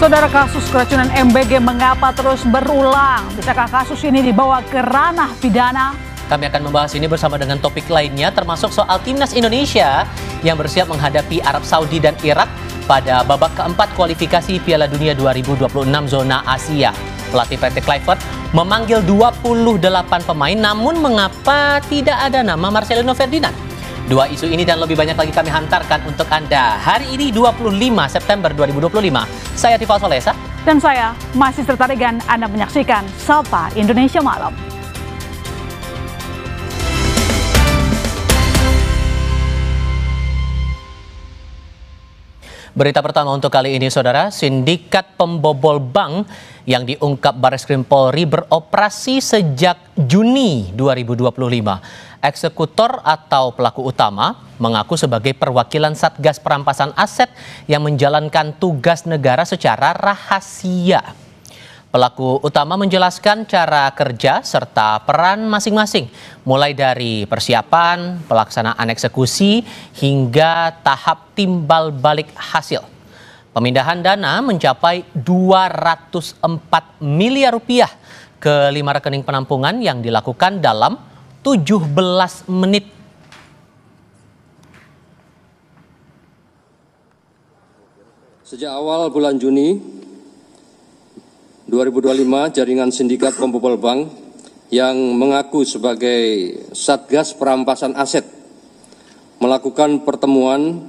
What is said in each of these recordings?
Saudara, kasus keracunan MBG mengapa terus berulang? Bisakah kasus ini dibawa ke ranah pidana? Kami akan membahas ini bersama dengan topik lainnya, termasuk soal timnas Indonesia yang bersiap menghadapi Arab Saudi dan Irak pada babak keempat kualifikasi Piala Dunia 2026 zona Asia. Pelatih PT Kluivert memanggil 28 pemain, namun mengapa tidak ada nama Marcelino Ferdinand? Dua isu ini dan lebih banyak lagi kami hantarkan untuk Anda hari ini 25 September 2025. Saya Tifal Solesa. Dan saya masih tertarikan Anda menyaksikan Sapa Indonesia Malam. Berita pertama untuk kali ini, saudara, sindikat pembobol bank yang diungkap Bareskrim Polri beroperasi sejak Juni 2025. Eksekutor atau pelaku utama mengaku sebagai perwakilan Satgas Perampasan Aset yang menjalankan tugas negara secara rahasia. Pelaku utama menjelaskan cara kerja serta peran masing-masing, mulai dari persiapan, pelaksanaan eksekusi, hingga tahap timbal balik hasil. Pemindahan dana mencapai 204 miliar rupiah ke 5 rekening penampungan yang dilakukan dalam 17 menit. Sejak awal bulan Juni 2025, jaringan sindikat pembobol bank yang mengaku sebagai Satgas Perampasan Aset melakukan pertemuan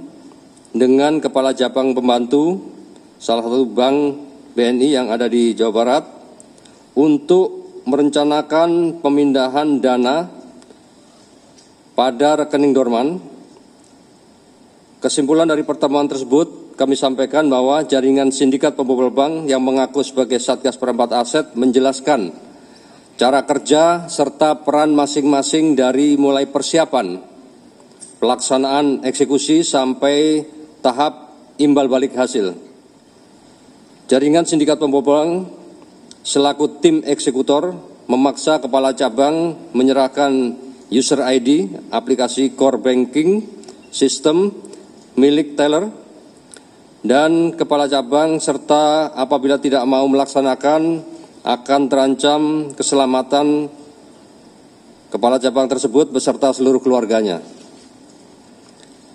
dengan Kepala Cabang Pembantu salah satu bank BNI yang ada di Jawa Barat untuk merencanakan pemindahan dana pada rekening dorman. Kesimpulan dari pertemuan tersebut, kami sampaikan bahwa jaringan sindikat pembobol bank yang mengaku sebagai Satgas Perampasan Aset menjelaskan cara kerja serta peran masing-masing dari mulai persiapan, pelaksanaan eksekusi sampai tahap imbal balik hasil. Jaringan sindikat pembobol bank selaku tim eksekutor memaksa kepala cabang menyerahkan user ID aplikasi core banking sistem milik teller, dan kepala cabang serta apabila tidak mau melaksanakan akan terancam keselamatan kepala cabang tersebut beserta seluruh keluarganya.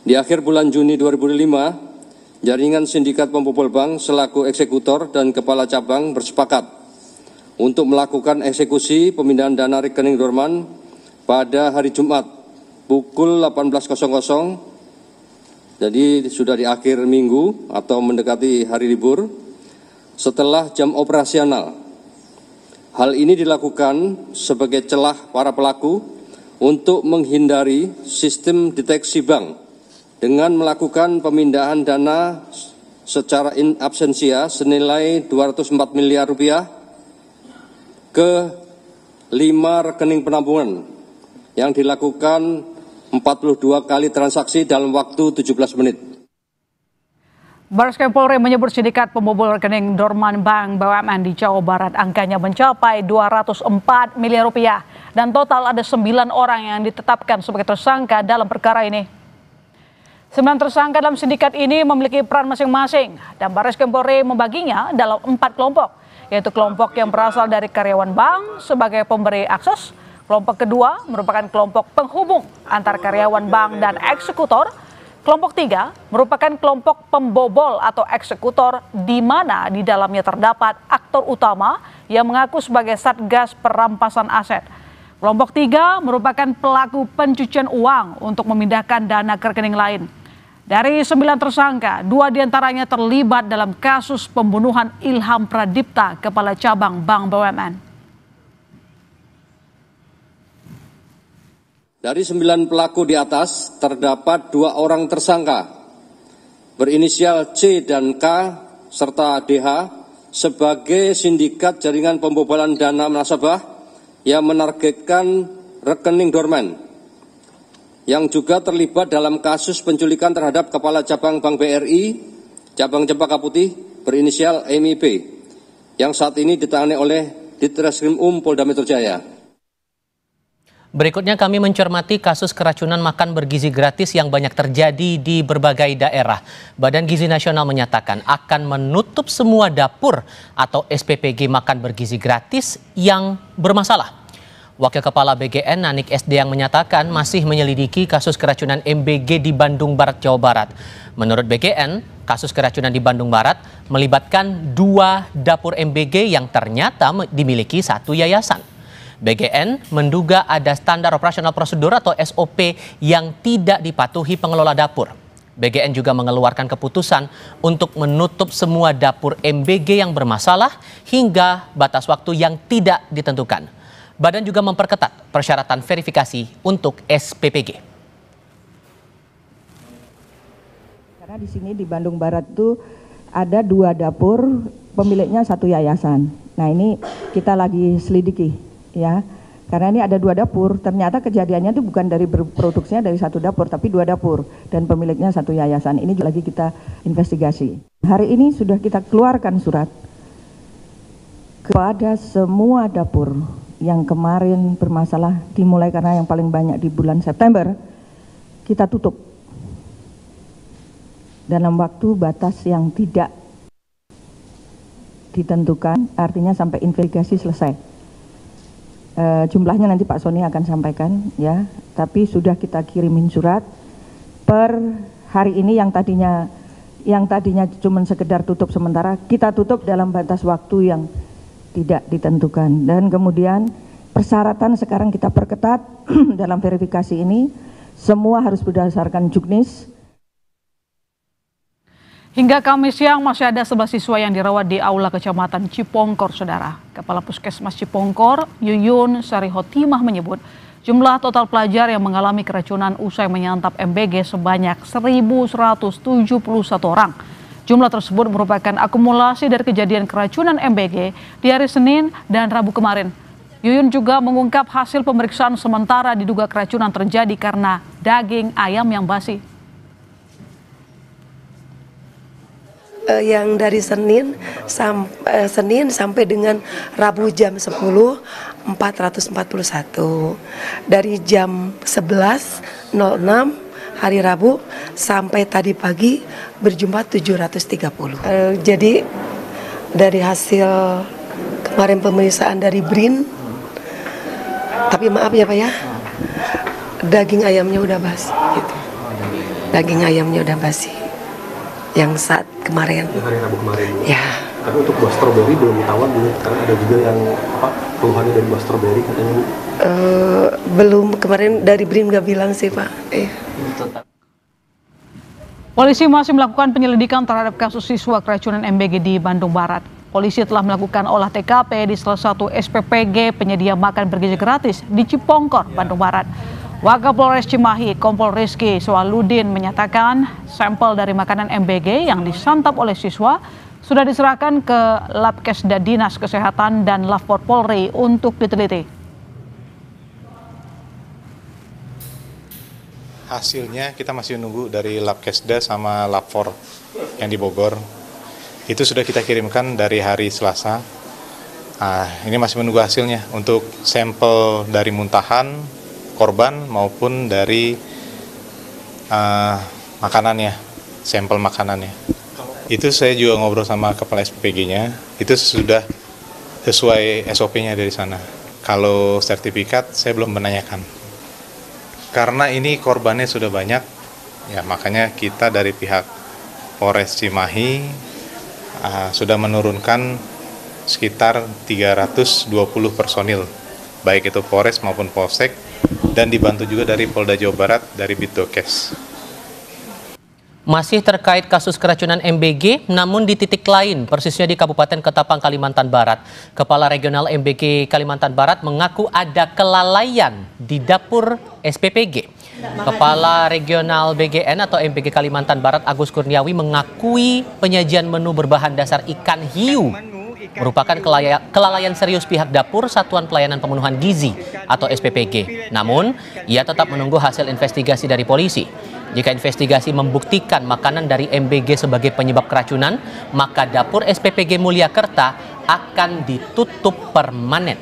Di akhir bulan Juni 2005, jaringan sindikat pembobol bank selaku eksekutor dan kepala cabang bersepakat untuk melakukan eksekusi pemindahan dana rekening dorman pada hari Jumat pukul 18.00. Jadi sudah di akhir minggu atau mendekati hari libur setelah jam operasional. Hal ini dilakukan sebagai celah para pelaku untuk menghindari sistem deteksi bank dengan melakukan pemindahan dana secara in absentia senilai 204 miliar rupiah ke 5 rekening penampungan yang dilakukan 42 kali transaksi dalam waktu 17 menit. Bareskrim Polri menyebut sindikat pembobol rekening dorman bank BUMN di Jawa Barat angkanya mencapai 204 miliar rupiah dan total ada 9 orang yang ditetapkan sebagai tersangka dalam perkara ini. 9 tersangka dalam sindikat ini memiliki peran masing-masing dan Bareskrim Polri membaginya dalam 4 kelompok, yaitu kelompok yang berasal dari karyawan bank sebagai pemberi akses. Kelompok kedua merupakan kelompok penghubung antar karyawan bank dan eksekutor. Kelompok 3 merupakan kelompok pembobol atau eksekutor di mana di dalamnya terdapat aktor utama yang mengaku sebagai Satgas Perampasan Aset. Kelompok 3 merupakan pelaku pencucian uang untuk memindahkan dana ke rekening lain. Dari 9 tersangka, 2 diantaranya terlibat dalam kasus pembunuhan Ilham Pradipta, Kepala Cabang Bank BUMN. Dari 9 pelaku di atas, terdapat 2 orang tersangka berinisial C dan K serta DH sebagai sindikat jaringan pembobolan dana nasabah yang menargetkan rekening dorman, yang juga terlibat dalam kasus penculikan terhadap Kepala Cabang Bank BRI, Cabang Cempaka Putih berinisial MIP, yang saat ini ditangani oleh Ditreskrim Polda Metro Jaya. Berikutnya kami mencermati kasus keracunan makan bergizi gratis yang banyak terjadi di berbagai daerah. Badan Gizi Nasional menyatakan akan menutup semua dapur atau SPPG makan bergizi gratis yang bermasalah. Wakil Kepala BGN Nanik SD yang menyatakan masih menyelidiki kasus keracunan MBG di Bandung Barat, Jawa Barat. Menurut BGN, kasus keracunan di Bandung Barat melibatkan 2 dapur MBG yang ternyata dimiliki satu yayasan. BGN menduga ada standar operasional prosedur atau SOP yang tidak dipatuhi pengelola dapur. BGN juga mengeluarkan keputusan untuk menutup semua dapur MBG yang bermasalah hingga batas waktu yang tidak ditentukan. Badan juga memperketat persyaratan verifikasi untuk SPPG. Karena di sini di Bandung Barat itu ada 2 dapur, pemiliknya satu yayasan. Nah ini kita lagi selidiki. Ya, karena ini ada 2 dapur, ternyata kejadiannya itu bukan dari produksinya dari satu dapur, tapi 2 dapur dan pemiliknya satu yayasan. Ini lagi kita investigasi. Hari ini sudah kita keluarkan surat kepada semua dapur yang kemarin bermasalah, dimulai karena yang paling banyak di bulan September, kita tutup dalam waktu batas yang tidak ditentukan, artinya sampai investigasi selesai. Jumlahnya nanti Pak Sony akan sampaikan ya, tapi sudah kita kirimin surat per hari ini yang tadinya cuma sekedar tutup sementara, kita tutup dalam batas waktu yang tidak ditentukan. Dan kemudian persyaratan sekarang kita perketat dalam verifikasi ini, semua harus berdasarkan juknis. Hingga Kamis siang masih ada 11 siswa yang dirawat di Aula Kecamatan Cipongkor, Saudara. Kepala Puskesmas Cipongkor, Yuyun Sarihotimah menyebut jumlah total pelajar yang mengalami keracunan usai menyantap MBG sebanyak 1.171 orang. Jumlah tersebut merupakan akumulasi dari kejadian keracunan MBG di hari Senin dan Rabu kemarin. Yuyun juga mengungkap hasil pemeriksaan sementara diduga keracunan terjadi karena daging ayam yang basi. Yang dari Senin sampai dengan Rabu jam 10, 441. Dari jam 11.06 hari Rabu sampai tadi pagi berjumlah 730. Jadi dari hasil kemarin pemeriksaan dari BRIN, tapi maaf ya Pak ya, daging ayamnya udah basi gitu. Daging ayamnya udah basi. Yang saat kemarin. Yang hari Rabu kemarin. Ya. Tapi untuk buah stroberi belum ditawar dulu, karena ada juga yang keluhannya dari buah stroberi katanya Bu. Belum, kemarin dari BRIN nggak bilang sih Pak. Polisi masih melakukan penyelidikan terhadap kasus siswa keracunan MBG di Bandung Barat. Polisi telah melakukan olah TKP di salah satu SPPG penyedia makan bergizi gratis di Cipongkor, Bandung Barat. Wakapolres Cimahi, Kompol Rizky Soaludin menyatakan sampel dari makanan MBG yang disantap oleh siswa sudah diserahkan ke Labkesda Dinas Kesehatan dan Lapor Polri untuk diteliti. Hasilnya kita masih menunggu dari Labkesda sama Lapor yang di Bogor. Itu sudah kita kirimkan dari hari Selasa. Ini masih menunggu hasilnya untuk sampel dari muntahan korban maupun dari makanannya, sampel makanannya. Itu saya juga ngobrol sama kepala SPPG-nya, itu sudah sesuai SOP-nya dari sana. Kalau sertifikat saya belum menanyakan. Karena ini korbannya sudah banyak, ya makanya kita dari pihak Polres Cimahi sudah menurunkan sekitar 320 personil, baik itu Polres maupun Polsek, dan dibantu juga dari Polda Jawa Barat dari Bitdokes. Masih terkait kasus keracunan MBG, namun di titik lain, persisnya di Kabupaten Ketapang, Kalimantan Barat. Kepala Regional MBG Kalimantan Barat mengaku ada kelalaian di dapur SPPG. Kepala Regional BGN atau MBG Kalimantan Barat Agus Kurniawi mengakui penyajian menu berbahan dasar ikan hiu merupakan kelalaian serius pihak dapur Satuan Pelayanan Pemenuhan Gizi atau SPPG. Namun, ia tetap menunggu hasil investigasi dari polisi. Jika investigasi membuktikan makanan dari MBG sebagai penyebab keracunan, maka dapur SPPG Mulyakerta akan ditutup permanen.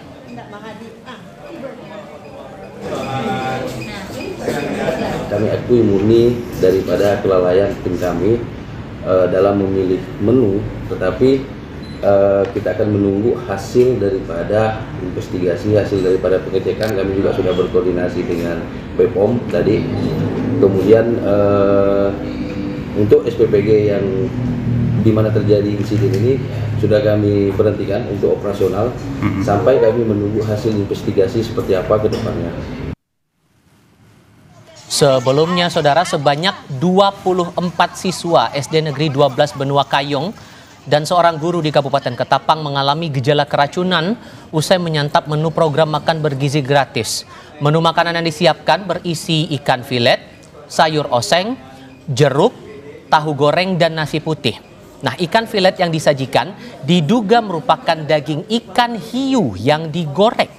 kami akui murni daripada kelalaian tim kami dalam memilih menu, tetapi kita akan menunggu hasil daripada investigasi, hasil daripada pengecekan. Kami juga sudah berkoordinasi dengan BPOM tadi. Kemudian untuk SPPG yang di mana terjadi insiden ini sudah kami berhentikan untuk operasional sampai kami menunggu hasil investigasi seperti apa ke depannya. Sebelumnya, saudara, sebanyak 24 siswa SD Negeri 12 Benua Kayong dan seorang guru di Kabupaten Ketapang mengalami gejala keracunan usai menyantap menu program makan bergizi gratis. Menu makanan yang disiapkan berisi ikan filet, sayur oseng, jeruk, tahu goreng, dan nasi putih. Nah, ikan filet yang disajikan diduga merupakan daging ikan hiu yang digoreng.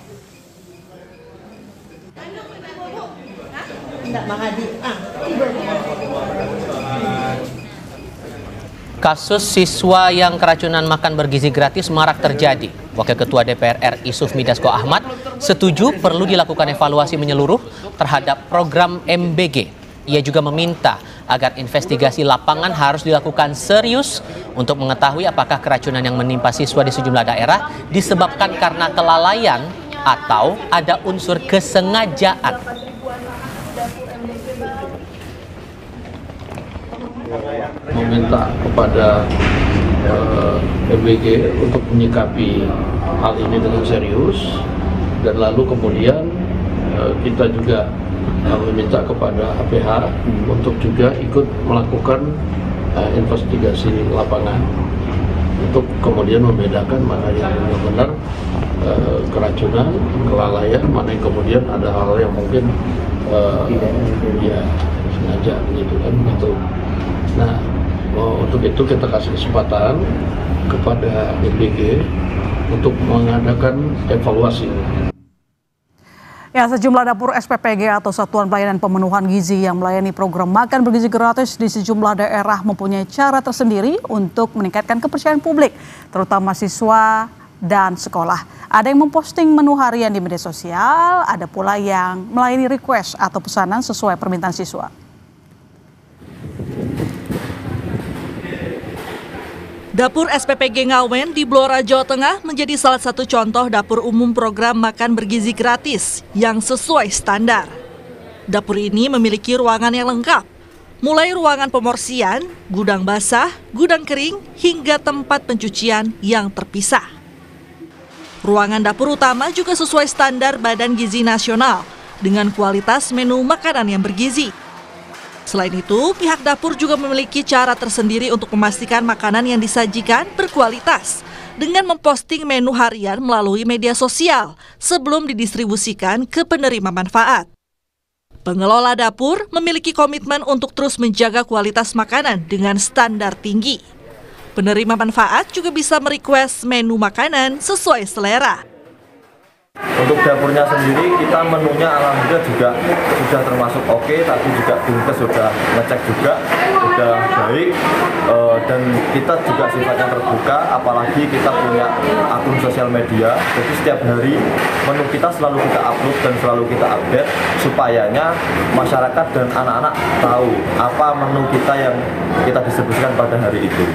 Kasus siswa yang keracunan makan bergizi gratis marak terjadi. Wakil Ketua DPR RI Sufmi Dasko Ahmad setuju perlu dilakukan evaluasi menyeluruh terhadap program MBG. Ia juga meminta agar investigasi lapangan harus dilakukan serius untuk mengetahui apakah keracunan yang menimpa siswa di sejumlah daerah disebabkan karena kelalaian atau ada unsur kesengajaan. Meminta kepada MBG untuk menyikapi hal ini dengan serius, dan lalu kemudian kita juga meminta kepada APH untuk juga ikut melakukan investigasi lapangan untuk kemudian membedakan mana yang benar-benar keracunan, kelalaian, mana yang kemudian ada hal yang mungkin ya sengaja gitu kan gitu. Nah, untuk itu kita kasih kesempatan kepada MBG untuk mengadakan evaluasi. Ya, sejumlah dapur SPPG atau Satuan Pelayanan Pemenuhan Gizi yang melayani program makan bergizi gratis di sejumlah daerah mempunyai cara tersendiri untuk meningkatkan kepercayaan publik, terutama siswa dan sekolah. Ada yang memposting menu harian di media sosial, ada pula yang melayani request atau pesanan sesuai permintaan siswa. Dapur SPPG Ngawen di Blora, Jawa Tengah menjadi salah satu contoh dapur umum program makan bergizi gratis yang sesuai standar. Dapur ini memiliki ruangan yang lengkap, mulai ruangan pemorsian, gudang basah, gudang kering, hingga tempat pencucian yang terpisah. Ruangan dapur utama juga sesuai standar Badan Gizi Nasional dengan kualitas menu makanan yang bergizi. Selain itu, pihak dapur juga memiliki cara tersendiri untuk memastikan makanan yang disajikan berkualitas dengan memposting menu harian melalui media sosial sebelum didistribusikan ke penerima manfaat. Pengelola dapur memiliki komitmen untuk terus menjaga kualitas makanan dengan standar tinggi. Penerima manfaat juga bisa merequest menu makanan sesuai selera. Untuk dapurnya sendiri, kita menunya alhamdulillah juga sudah termasuk oke, tapi juga Dinkes sudah ngecek juga, sudah baik, dan kita juga sifatnya terbuka, apalagi kita punya akun sosial media, jadi setiap hari menu kita selalu kita upload dan selalu kita update, supayanya masyarakat dan anak-anak tahu apa menu kita yang kita distribusikan pada hari itu.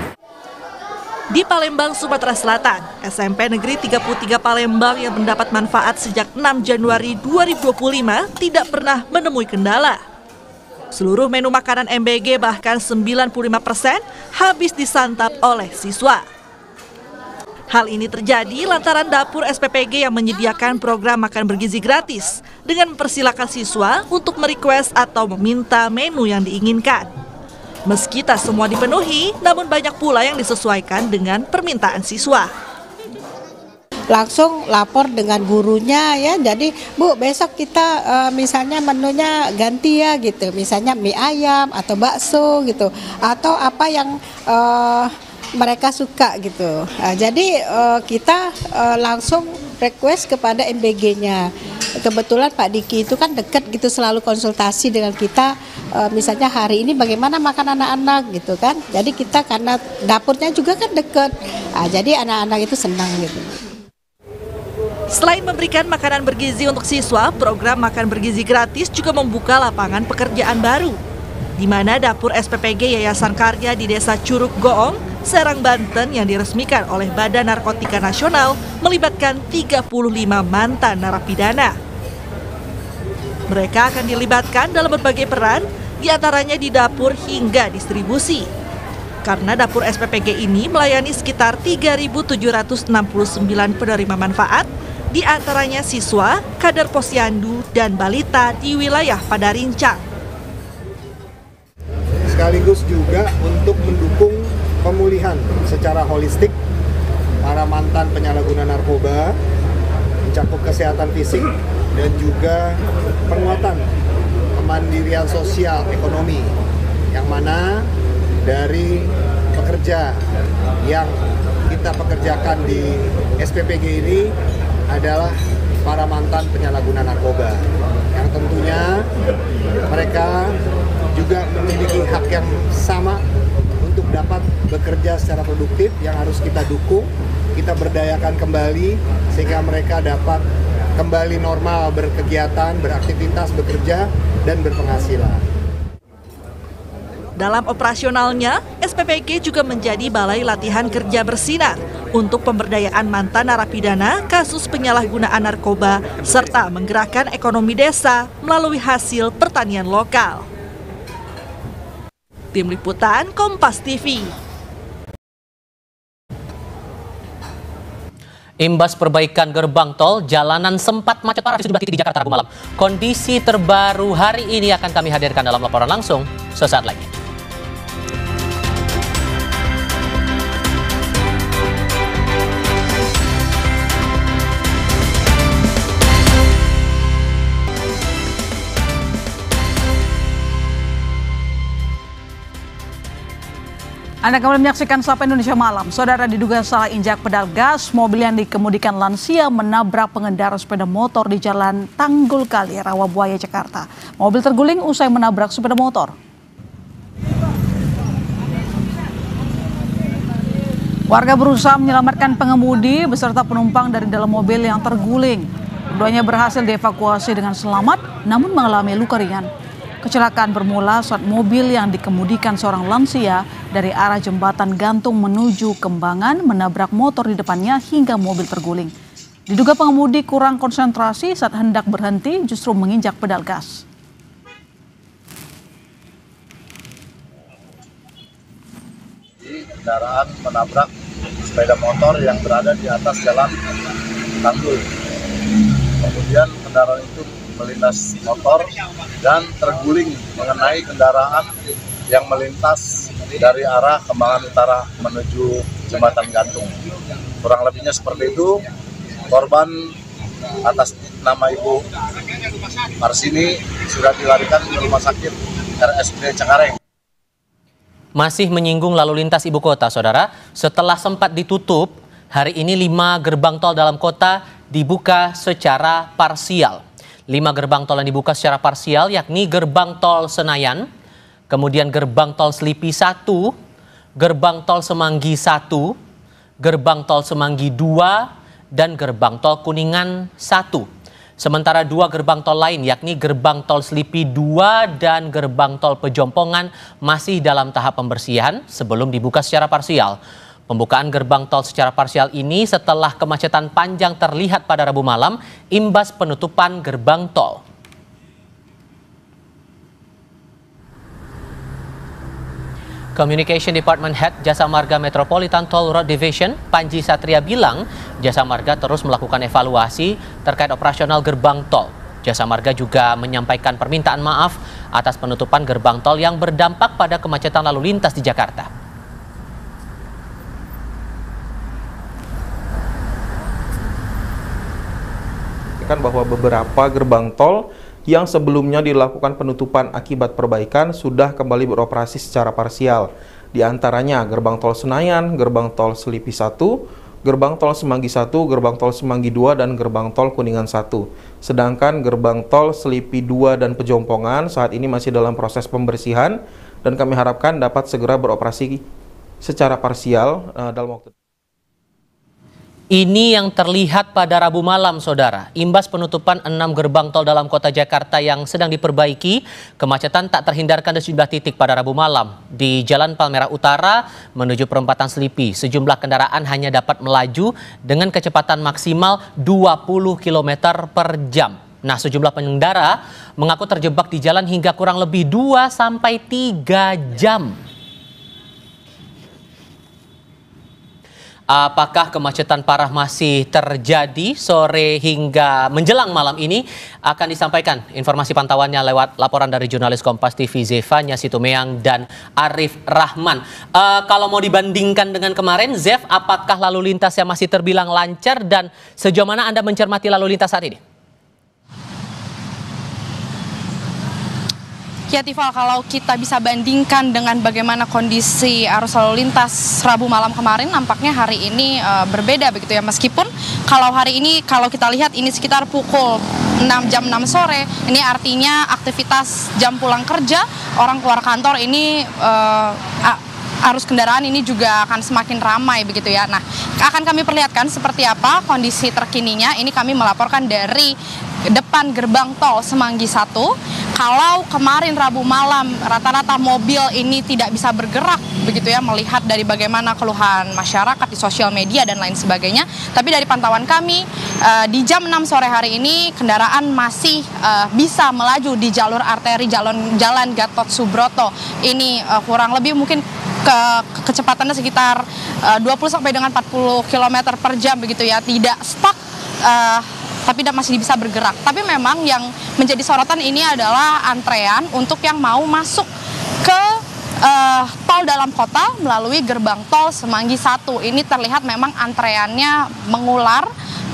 Di Palembang, Sumatera Selatan, SMP Negeri 33 Palembang yang mendapat manfaat sejak 6 Januari 2025 tidak pernah menemui kendala. Seluruh menu makanan MBG bahkan 95% habis disantap oleh siswa. Hal ini terjadi lantaran dapur SPPG yang menyediakan program makan bergizi gratis dengan mempersilakan siswa untuk merequest atau meminta menu yang diinginkan. Meski tak semua dipenuhi, namun banyak pula yang disesuaikan dengan permintaan siswa. Langsung lapor dengan gurunya ya, jadi Bu besok kita misalnya menunya ganti ya gitu, misalnya mie ayam atau bakso gitu, atau apa yang mereka suka gitu. Jadi kita langsung request kepada MBG-nya. Kebetulan Pak Diki itu kan dekat gitu, selalu konsultasi dengan kita, misalnya hari ini bagaimana makan anak-anak gitu kan. Jadi kita karena dapurnya juga kan dekat, jadi anak-anak itu senang gitu. Selain memberikan makanan bergizi untuk siswa, program makan bergizi gratis juga membuka lapangan pekerjaan baru, di mana dapur SPPG Yayasan Karya di Desa Curug Goong, Serang, Banten yang diresmikan oleh Badan Narkotika Nasional melibatkan 35 mantan narapidana. Mereka akan dilibatkan dalam berbagai peran, diantaranya di dapur hingga distribusi. Karena dapur SPPG ini melayani sekitar 3.769 penerima manfaat, di antaranya siswa, kader posyandu, dan balita di wilayah Padarincang. Sekaligus juga untuk mendukung pemulihan secara holistik para mantan penyalahguna narkoba, mencakup kesehatan fisik, dan juga penguatan kemandirian sosial ekonomi, yang mana dari pekerja yang kita pekerjakan di SPPG ini adalah para mantan penyalahguna narkoba, yang tentunya mereka juga memiliki hak yang sama untuk dapat bekerja secara produktif, yang harus kita dukung, kita berdayakan kembali sehingga mereka dapat kembali normal berkegiatan, beraktivitas, bekerja, dan berpenghasilan. Dalam operasionalnya, SPPG juga menjadi balai latihan kerja bersinar untuk pemberdayaan mantan narapidana kasus penyalahgunaan narkoba serta menggerakkan ekonomi desa melalui hasil pertanian lokal. Tim Liputan Kompas TV. Imbas perbaikan gerbang tol, jalanan sempat macet parah di sejumlah titik di Jakarta Rabu malam. Kondisi terbaru hari ini akan kami hadirkan dalam laporan langsung sesaat lagi. Anda kembali menyaksikan Sapa Indonesia Malam. Saudara, diduga salah injak pedal gas, mobil yang dikemudikan lansia menabrak pengendara sepeda motor di Jalan Tanggul Kali, Rawabuaya, Jakarta. Mobil terguling usai menabrak sepeda motor. Warga berusaha menyelamatkan pengemudi beserta penumpang dari dalam mobil yang terguling. Keduanya berhasil dievakuasi dengan selamat, namun mengalami luka ringan. Kecelakaan bermula saat mobil yang dikemudikan seorang lansia dari arah jembatan gantung menuju Kembangan menabrak motor di depannya hingga mobil terguling. Diduga pengemudi kurang konsentrasi saat hendak berhenti justru menginjak pedal gas. Kendaraan menabrak sepeda motor yang berada di atas jalan Tanggul. Kemudian kendaraan itu melintas motor dan terguling mengenai kendaraan yang melintas dari arah Kembangan Utara menuju Jembatan Gantung. Kurang lebihnya seperti itu. Korban atas nama Ibu Marsini sudah dilarikan ke Rumah Sakit RSUD Cengkareng. Masih menyinggung lalu lintas ibu kota, saudara. Setelah sempat ditutup, hari ini 5 gerbang tol dalam kota dibuka secara parsial. 5 gerbang tol yang dibuka secara parsial yakni gerbang tol Senayan, kemudian gerbang tol Selipi 1, gerbang tol Semanggi 1, gerbang tol Semanggi 2, dan gerbang tol Kuningan 1. Sementara 2 gerbang tol lain yakni gerbang tol Selipi 2 dan gerbang tol Pejompongan masih dalam tahap pembersihan sebelum dibuka secara parsial. Pembukaan gerbang tol secara parsial ini setelah kemacetan panjang terlihat pada Rabu malam imbas penutupan gerbang tol. Communication Department Head Jasa Marga Metropolitan Toll Road Division, Panji Satria bilang, Jasa Marga terus melakukan evaluasi terkait operasional gerbang tol. Jasa Marga juga menyampaikan permintaan maaf atas penutupan gerbang tol yang berdampak pada kemacetan lalu lintas di Jakarta. Bahwa beberapa gerbang tol yang sebelumnya dilakukan penutupan akibat perbaikan sudah kembali beroperasi secara parsial. Di antaranya gerbang tol Senayan, gerbang tol Selipi 1, gerbang tol Semanggi 1, gerbang tol Semanggi 2, dan gerbang tol Kuningan 1. Sedangkan gerbang tol Selipi 2 dan Pejompongan saat ini masih dalam proses pembersihan dan kami harapkan dapat segera beroperasi secara parsial dalam waktu. Ini yang terlihat pada Rabu malam, Saudara. Imbas penutupan 6 gerbang tol dalam kota Jakarta yang sedang diperbaiki, kemacetan tak terhindarkan di sejumlah titik pada Rabu malam. Di Jalan Palmerah Utara menuju perempatan Selipi, sejumlah kendaraan hanya dapat melaju dengan kecepatan maksimal 20 km per jam. Nah, sejumlah pengendara mengaku terjebak di jalan hingga kurang lebih 2-3 jam. Apakah kemacetan parah masih terjadi sore hingga menjelang malam ini? Akan disampaikan informasi pantauannya lewat laporan dari jurnalis Kompas TV Zevanya Situmeang dan Arif Rahman. Kalau mau dibandingkan dengan kemarin, Zev, apakah lalu lintas yang masih terbilang lancar dan sejauh mana Anda mencermati lalu lintas saat ini? Ya Tifal, kalau kita bisa bandingkan dengan bagaimana kondisi arus lalu lintas Rabu malam kemarin, nampaknya hari ini berbeda begitu ya. Meskipun kalau hari ini, kalau kita lihat ini sekitar pukul 6 sore, ini artinya aktivitas jam pulang kerja, orang keluar kantor ini arus kendaraan ini juga akan semakin ramai begitu ya. Nah, akan kami perlihatkan seperti apa kondisi terkininya. Ini kami melaporkan dari depan gerbang tol Semanggi 1. Kalau kemarin Rabu malam rata-rata mobil ini tidak bisa bergerak begitu ya, melihat dari bagaimana keluhan masyarakat di sosial media dan lain sebagainya. Tapi dari pantauan kami di jam 6 sore hari ini kendaraan masih bisa melaju di jalur arteri Jalan Gatot Subroto. Ini kurang lebih mungkin kecepatannya sekitar 20 sampai dengan 40 km per jam begitu ya, tidak stuck tapi masih bisa bergerak. Tapi memang yang menjadi sorotan ini adalah antrean untuk yang mau masuk ke tol dalam kota melalui gerbang tol Semanggi 1. Ini terlihat memang antreannya mengular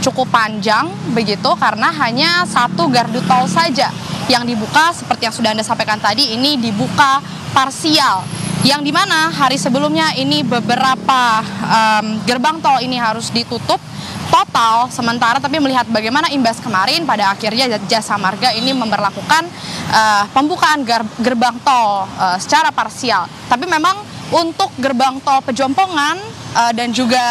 cukup panjang begitu karena hanya satu gardu tol saja yang dibuka. Seperti yang sudah Anda sampaikan tadi, ini dibuka parsial, yang dimana hari sebelumnya ini beberapa gerbang tol ini harus ditutup total sementara. Tapi melihat bagaimana imbas kemarin, pada akhirnya Jasa Marga ini memberlakukan pembukaan gerbang tol secara parsial. Tapi memang untuk gerbang tol Pejompongan dan juga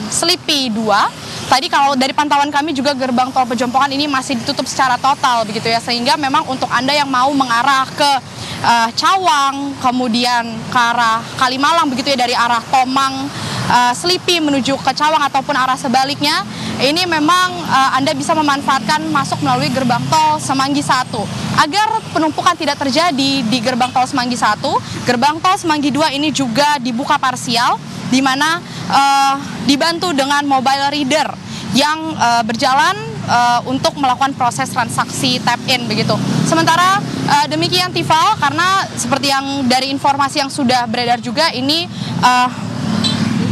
Selipi 2, tadi kalau dari pantauan kami juga gerbang tol Pejompongan ini masih ditutup secara total begitu ya, sehingga memang untuk Anda yang mau mengarah ke Cawang, kemudian ke arah Kalimalang begitu ya, dari arah Tomang, Selipi menuju ke Cawang ataupun arah sebaliknya, ini memang Anda bisa memanfaatkan masuk melalui gerbang tol Semanggi 1. Agar penumpukan tidak terjadi di gerbang tol Semanggi 1, gerbang tol Semanggi 2 ini juga dibuka parsial, di mana dibantu dengan mobile reader yang berjalan untuk melakukan proses transaksi tap-in begitu. Sementara demikian Tifal, karena seperti yang dari informasi yang sudah beredar juga, ini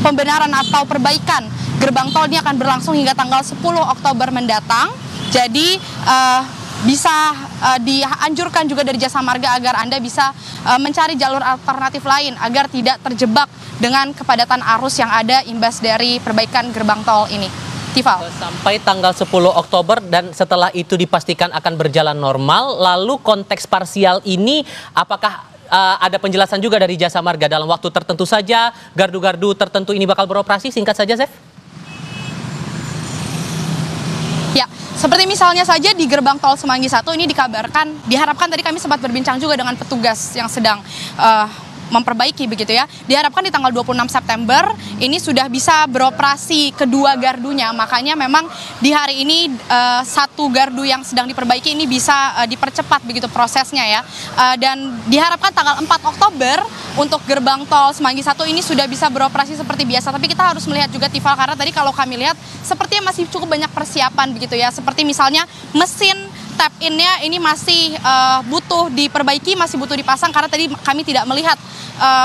pembenaran atau perbaikan gerbang tol ini akan berlangsung hingga tanggal 10 Oktober mendatang. Jadi bisa dianjurkan juga dari Jasa Marga agar Anda bisa mencari jalur alternatif lain agar tidak terjebak dengan kepadatan arus yang ada imbas dari perbaikan gerbang tol ini. Tifal. Sampai tanggal 10 Oktober dan setelah itu dipastikan akan berjalan normal. Lalu konteks parsial ini apakah ada penjelasan juga dari Jasa Marga dalam waktu tertentu saja gardu-gardu tertentu ini bakal beroperasi? Singkat saja, Zev. Ya, seperti misalnya saja di gerbang tol Semanggi 1 ini diharapkan tadi kami sempat berbincang juga dengan petugas yang sedang memperbaiki begitu ya. Diharapkan di tanggal 26 September ini sudah bisa beroperasi kedua gardunya. Makanya memang di hari ini satu gardu yang sedang diperbaiki ini bisa dipercepat begitu prosesnya ya. Dan diharapkan tanggal 4 Oktober untuk gerbang tol Semanggi 1 ini sudah bisa beroperasi seperti biasa. Tapi kita harus melihat juga Tifal, karena tadi kalau kami lihat sepertinya masih cukup banyak persiapan begitu ya. Seperti misalnya mesin tap-in-nya ini masih butuh diperbaiki, masih butuh dipasang, karena tadi kami tidak melihat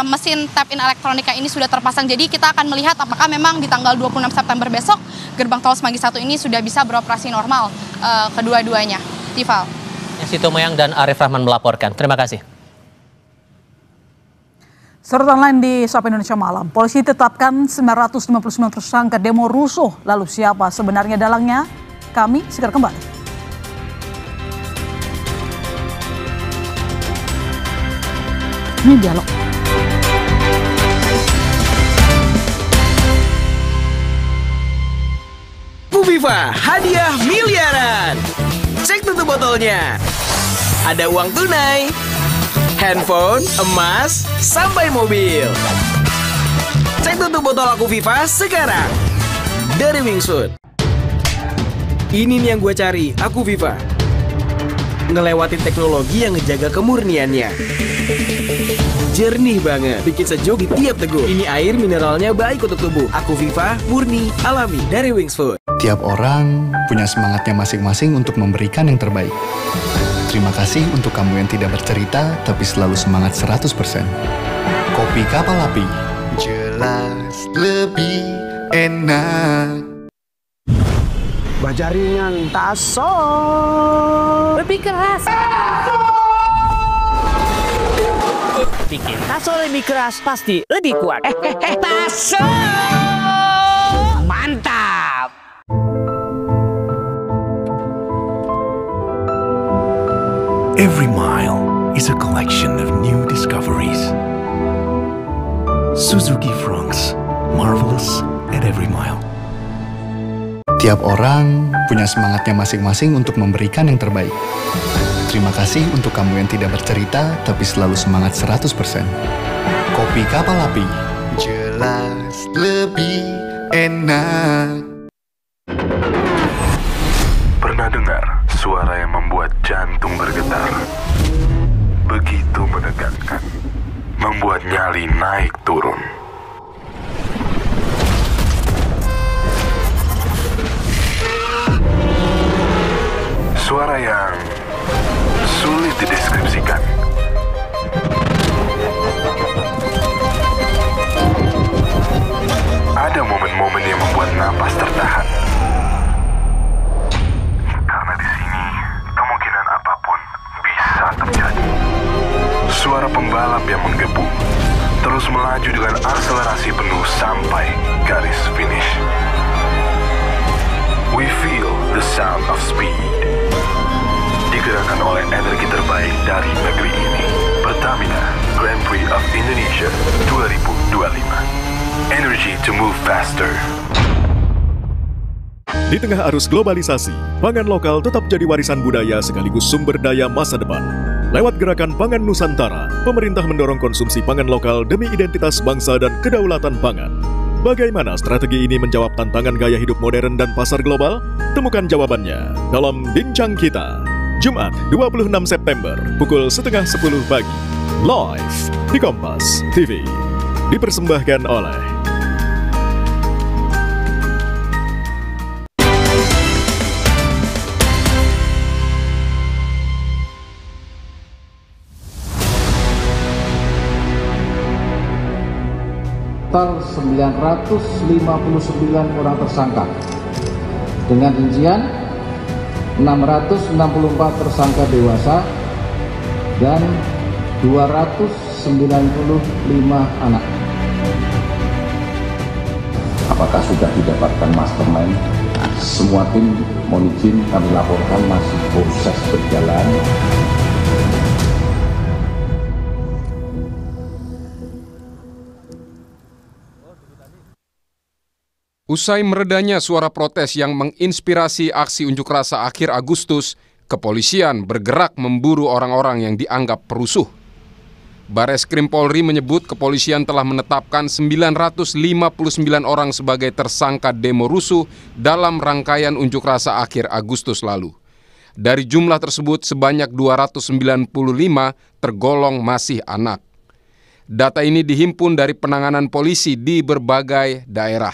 mesin tap-in elektronika ini sudah terpasang. Jadi kita akan melihat apakah memang di tanggal 26 September besok gerbang tol Semanggi 1 ini sudah bisa beroperasi normal kedua-duanya. Tifal. Situmeang dan Arif Rahman melaporkan. Terima kasih. Sorotan lain di Sapa Indonesia Malam, polisi tetapkan 959 tersangka demo rusuh. Lalu siapa sebenarnya dalangnya? Kami segera kembali. Ini dialog. Viva, hadiah miliaran. Cek tutup botolnya. Ada uang tunai, handphone, emas, sampai mobil. Cek tutup botol Aku Viva sekarang. Dari Wingfood. Ini nih yang gue cari, Aku Viva. Ngelewatin teknologi yang ngejaga kemurniannya. Jernih banget, bikin sejuk di tiap teguk. Ini air mineralnya baik untuk tubuh. Aku Viva, murni, alami dari Wingfood. Tiap orang punya semangatnya masing-masing untuk memberikan yang terbaik. Terima kasih untuk kamu yang tidak bercerita, tapi selalu semangat 100%. Kopi Kapal Api. Jelas lebih enak. Bajaringan taso. Lebih keras. Bikin taso lebih keras pasti lebih kuat. Taso. Mantap. Every mile is a collection of new discoveries. Suzuki Fronx, marvelous at every mile. Tiap orang punya semangatnya masing-masing untuk memberikan yang terbaik. Terima kasih untuk kamu yang tidak bercerita, tapi selalu semangat 100%. Kopi Kapal Api. Jelas lebih enak. Pernah dengar suara yang membuat jantung bergetar? Begitu menegangkan, membuat nyali naik turun. Suara yang sulit dideskripsikan. Ada momen-momen yang membuat napas tertahan. Karena di sini kemungkinan apapun bisa terjadi. Suara pembalap yang menggebu, terus melaju dengan akselerasi penuh sampai garis finish. We feel the sound of speed. Digerakkan oleh energi terbaik dari negeri ini. Pertamina Grand Prix of Indonesia 2025. Energy to move faster. Di tengah arus globalisasi, pangan lokal tetap jadi warisan budaya sekaligus sumber daya masa depan. Lewat gerakan Pangan Nusantara, pemerintah mendorong konsumsi pangan lokal demi identitas bangsa dan kedaulatan pangan. Bagaimana strategi ini menjawab tantangan gaya hidup modern dan pasar global? Temukan jawabannya dalam Bincang Kita. Jumat 26 September pukul 9:30 pagi. Live di Kompas TV. Dipersembahkan oleh total 959 orang tersangka dengan rincian 664 tersangka dewasa dan 295 anak. Apakah sudah didapatkan mastermind? Semua tim mohon izin kami laporkan masih proses berjalan. Usai meredanya suara protes yang menginspirasi aksi unjuk rasa akhir Agustus, kepolisian bergerak memburu orang-orang yang dianggap perusuh. Bareskrim Polri menyebut kepolisian telah menetapkan 959 orang sebagai tersangka demo rusuh dalam rangkaian unjuk rasa akhir Agustus lalu. Dari jumlah tersebut sebanyak 295 tergolong masih anak. Data ini dihimpun dari penanganan polisi di berbagai daerah.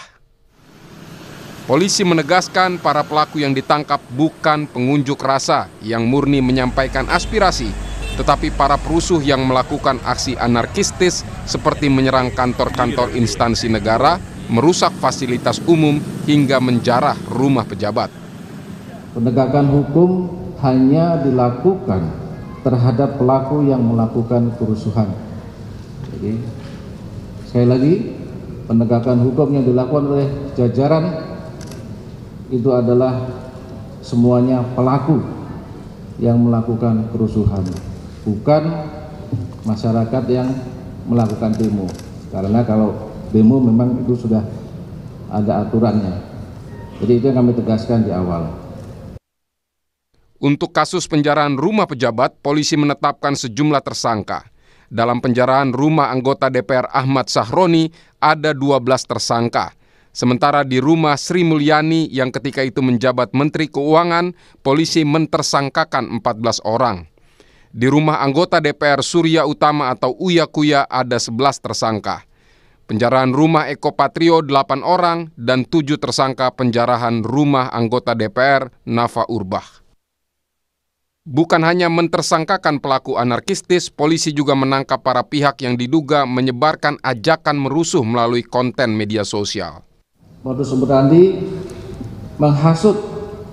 Polisi menegaskan para pelaku yang ditangkap bukan pengunjuk rasa yang murni menyampaikan aspirasi, tetapi para perusuh yang melakukan aksi anarkistis seperti menyerang kantor-kantor instansi negara, merusak fasilitas umum, hingga menjarah rumah pejabat. Penegakan hukum hanya dilakukan terhadap pelaku yang melakukan kerusuhan. Jadi, sekali lagi, penegakan hukum yang dilakukan oleh jajaran itu adalah semuanya pelaku yang melakukan kerusuhan, bukan masyarakat yang melakukan demo. Karena kalau demo memang itu sudah ada aturannya. Jadi itu yang kami tegaskan di awal. Untuk kasus penjaraan rumah pejabat, polisi menetapkan sejumlah tersangka. Dalam penjaraan rumah anggota DPR Ahmad Sahroni ada 12 tersangka. Sementara di rumah Sri Mulyani yang ketika itu menjabat Menteri Keuangan, polisi mentersangkakan 14 orang. Di rumah anggota DPR Surya Utama atau Uya Kuya ada 11 tersangka. Penjarahan rumah Eko Patrio 8 orang dan 7 tersangka penjarahan rumah anggota DPR Nafa Urbah. Bukan hanya mentersangkakan pelaku anarkistis, polisi juga menangkap para pihak yang diduga menyebarkan ajakan merusuh melalui konten media sosial. Modus operandi menghasut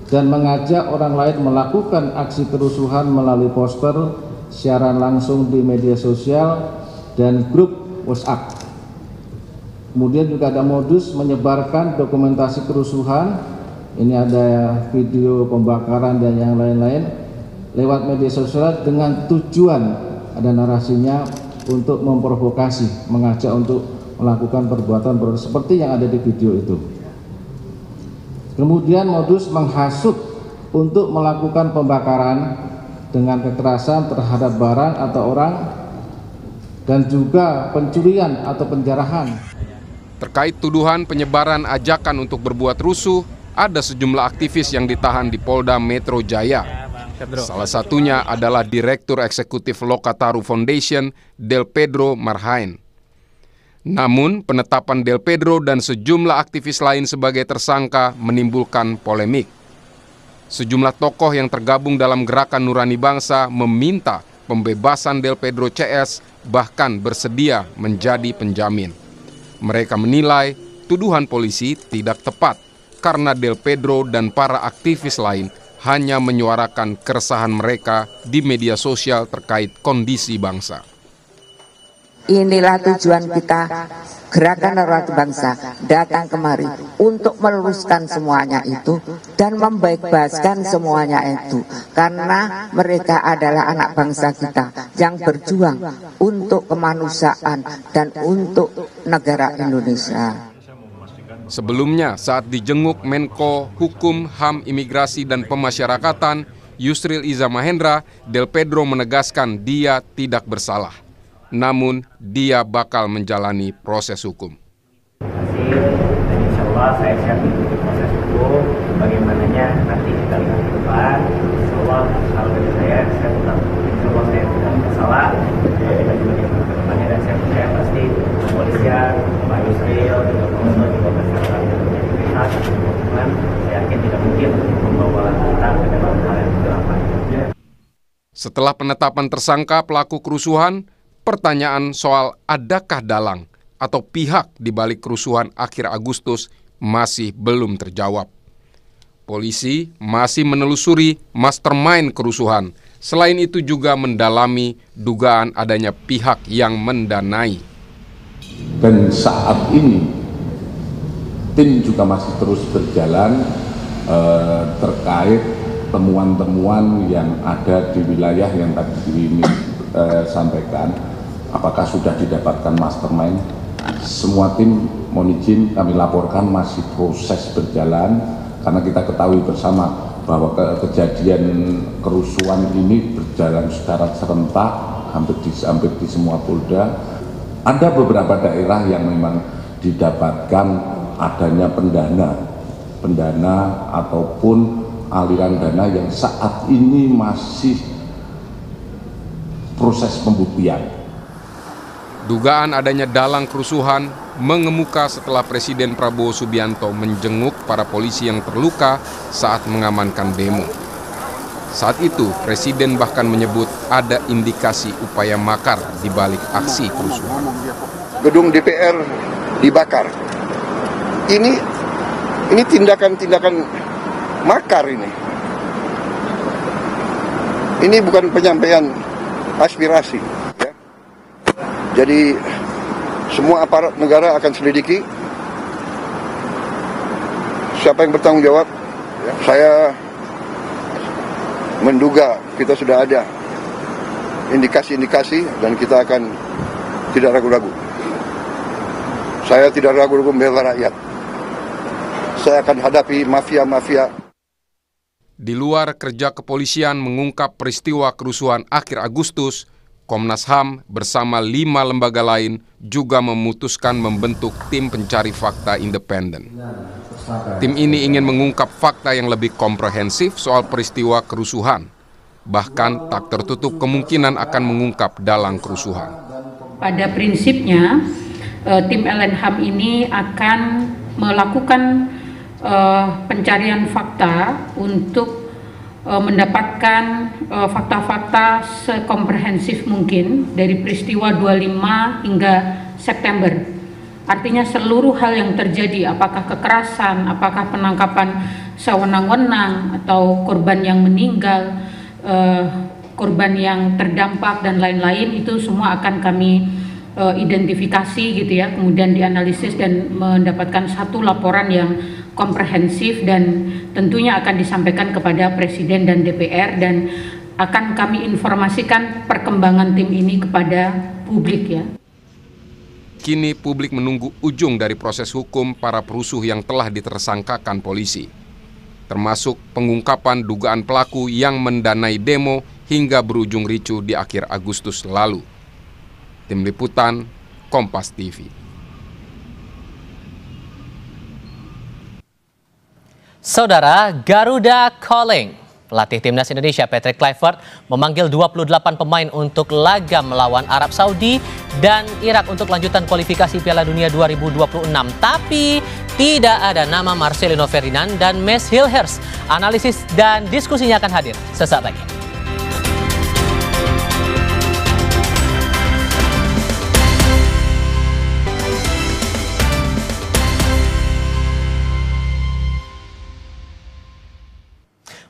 dan mengajak orang lain melakukan aksi kerusuhan melalui poster, siaran langsung di media sosial, dan grup WhatsApp. Kemudian juga ada modus menyebarkan dokumentasi kerusuhan, ini ada video pembakaran dan yang lain-lain, lewat media sosial dengan tujuan, ada narasinya, untuk memprovokasi, mengajak untuk melakukan perbuatan seperti yang ada di video itu. Kemudian modus menghasut untuk melakukan pembakaran dengan kekerasan terhadap barang atau orang, dan juga pencurian atau penjarahan. Terkait tuduhan penyebaran ajakan untuk berbuat rusuh, ada sejumlah aktivis yang ditahan di Polda Metro Jaya. Salah satunya adalah Direktur Eksekutif Lokataru Foundation, Del Pedro Marhain. Namun, penetapan Del Pedro dan sejumlah aktivis lain sebagai tersangka menimbulkan polemik. Sejumlah tokoh yang tergabung dalam Gerakan Nurani Bangsa meminta pembebasan Del Pedro CS, bahkan bersedia menjadi penjamin. Mereka menilai tuduhan polisi tidak tepat karena Del Pedro dan para aktivis lain hanya menyuarakan keresahan mereka di media sosial terkait kondisi bangsa. Inilah tujuan kita, Gerakan Nurani Bangsa, datang kemari untuk meluruskan semuanya itu dan membebaskan semuanya itu. Karena mereka adalah anak bangsa kita yang berjuang untuk kemanusiaan dan untuk negara Indonesia. Sebelumnya, saat dijenguk Menko Hukum, HAM, Imigrasi, dan Pemasyarakatan, Yusril Iza Mahendra, Del Pedro menegaskan dia tidak bersalah. Namun, dia bakal menjalani proses hukum. Insya Allah saya siap mengikuti proses hukum. Bagaimananya nanti kita lihat ke depan. Insya Allah kalau dari saya tetap insya Allah saya tidak bersalah. Kita juga lihat ke depannya dan saya percaya pasti kepolisian, Pak Yusril, juga Polres juga bersama dengan integritas, komitmen. Saya yakin tidak mungkin membawa kita ke dalam hal yang kegelapan. Setelah penetapan tersangka pelaku kerusuhan, pertanyaan soal adakah dalang atau pihak di balik kerusuhan akhir Agustus masih belum terjawab. Polisi masih menelusuri mastermind kerusuhan. Selain itu juga mendalami dugaan adanya pihak yang mendanai. Dan saat ini tim juga masih terus berjalan terkait temuan-temuan yang ada di wilayah yang tadi ini sampaikan. Apakah sudah didapatkan mastermind? Semua tim mohon izin kami laporkan masih proses berjalan karena kita ketahui bersama bahwa kejadian kerusuhan ini berjalan secara serentak hampir di semua polda. Ada beberapa daerah yang memang didapatkan adanya pendana ataupun aliran dana yang saat ini masih proses pembuktian. Dugaan adanya dalang kerusuhan mengemuka setelah Presiden Prabowo Subianto menjenguk para polisi yang terluka saat mengamankan demo. Saat itu, Presiden bahkan menyebut ada indikasi upaya makar di balik aksi kerusuhan. Gedung DPR dibakar. Ini tindakan-tindakan makar ini. Ini bukan penyampaian aspirasi. Ya. Jadi semua aparat negara akan selidiki siapa yang bertanggung jawab. Ya. Saya menduga kita sudah ada indikasi-indikasi dan kita akan tidak ragu-ragu. Saya tidak ragu-ragu membela rakyat. saya akan hadapi mafia-mafia. Di luar kerja kepolisian mengungkap peristiwa kerusuhan akhir Agustus, Komnas HAM bersama 5 lembaga lain juga memutuskan membentuk tim pencari fakta independen. Tim ini ingin mengungkap fakta yang lebih komprehensif soal peristiwa kerusuhan. Bahkan tak tertutup kemungkinan akan mengungkap dalang kerusuhan. Pada prinsipnya, tim LNHAM ini akan melakukan pencarian fakta untuk mendapatkan fakta-fakta sekomprehensif mungkin dari peristiwa 25 hingga September. Artinya seluruh hal yang terjadi, apakah kekerasan, apakah penangkapan sewenang-wenang, atau korban yang meninggal, korban yang terdampak dan lain-lain, itu semua akan kami identifikasi gitu ya, kemudian dianalisis dan mendapatkan satu laporan yang komprehensif dan tentunya akan disampaikan kepada Presiden dan DPR, dan akan kami informasikan perkembangan tim ini kepada publik ya. Kini publik menunggu ujung dari proses hukum para perusuh yang telah ditersangkakan polisi, termasuk pengungkapan dugaan pelaku yang mendanai demo hingga berujung ricuh di akhir Agustus lalu. Tim Liputan, Kompas TV. Saudara, Garuda Calling. Pelatih Timnas Indonesia Patrick Kluivert memanggil 28 pemain untuk laga melawan Arab Saudi dan Irak untuk lanjutan kualifikasi Piala Dunia 2026. Tapi tidak ada nama Marcelino Ferdinand dan Mes Hilgers. Analisis dan diskusinya akan hadir sesaat lagi.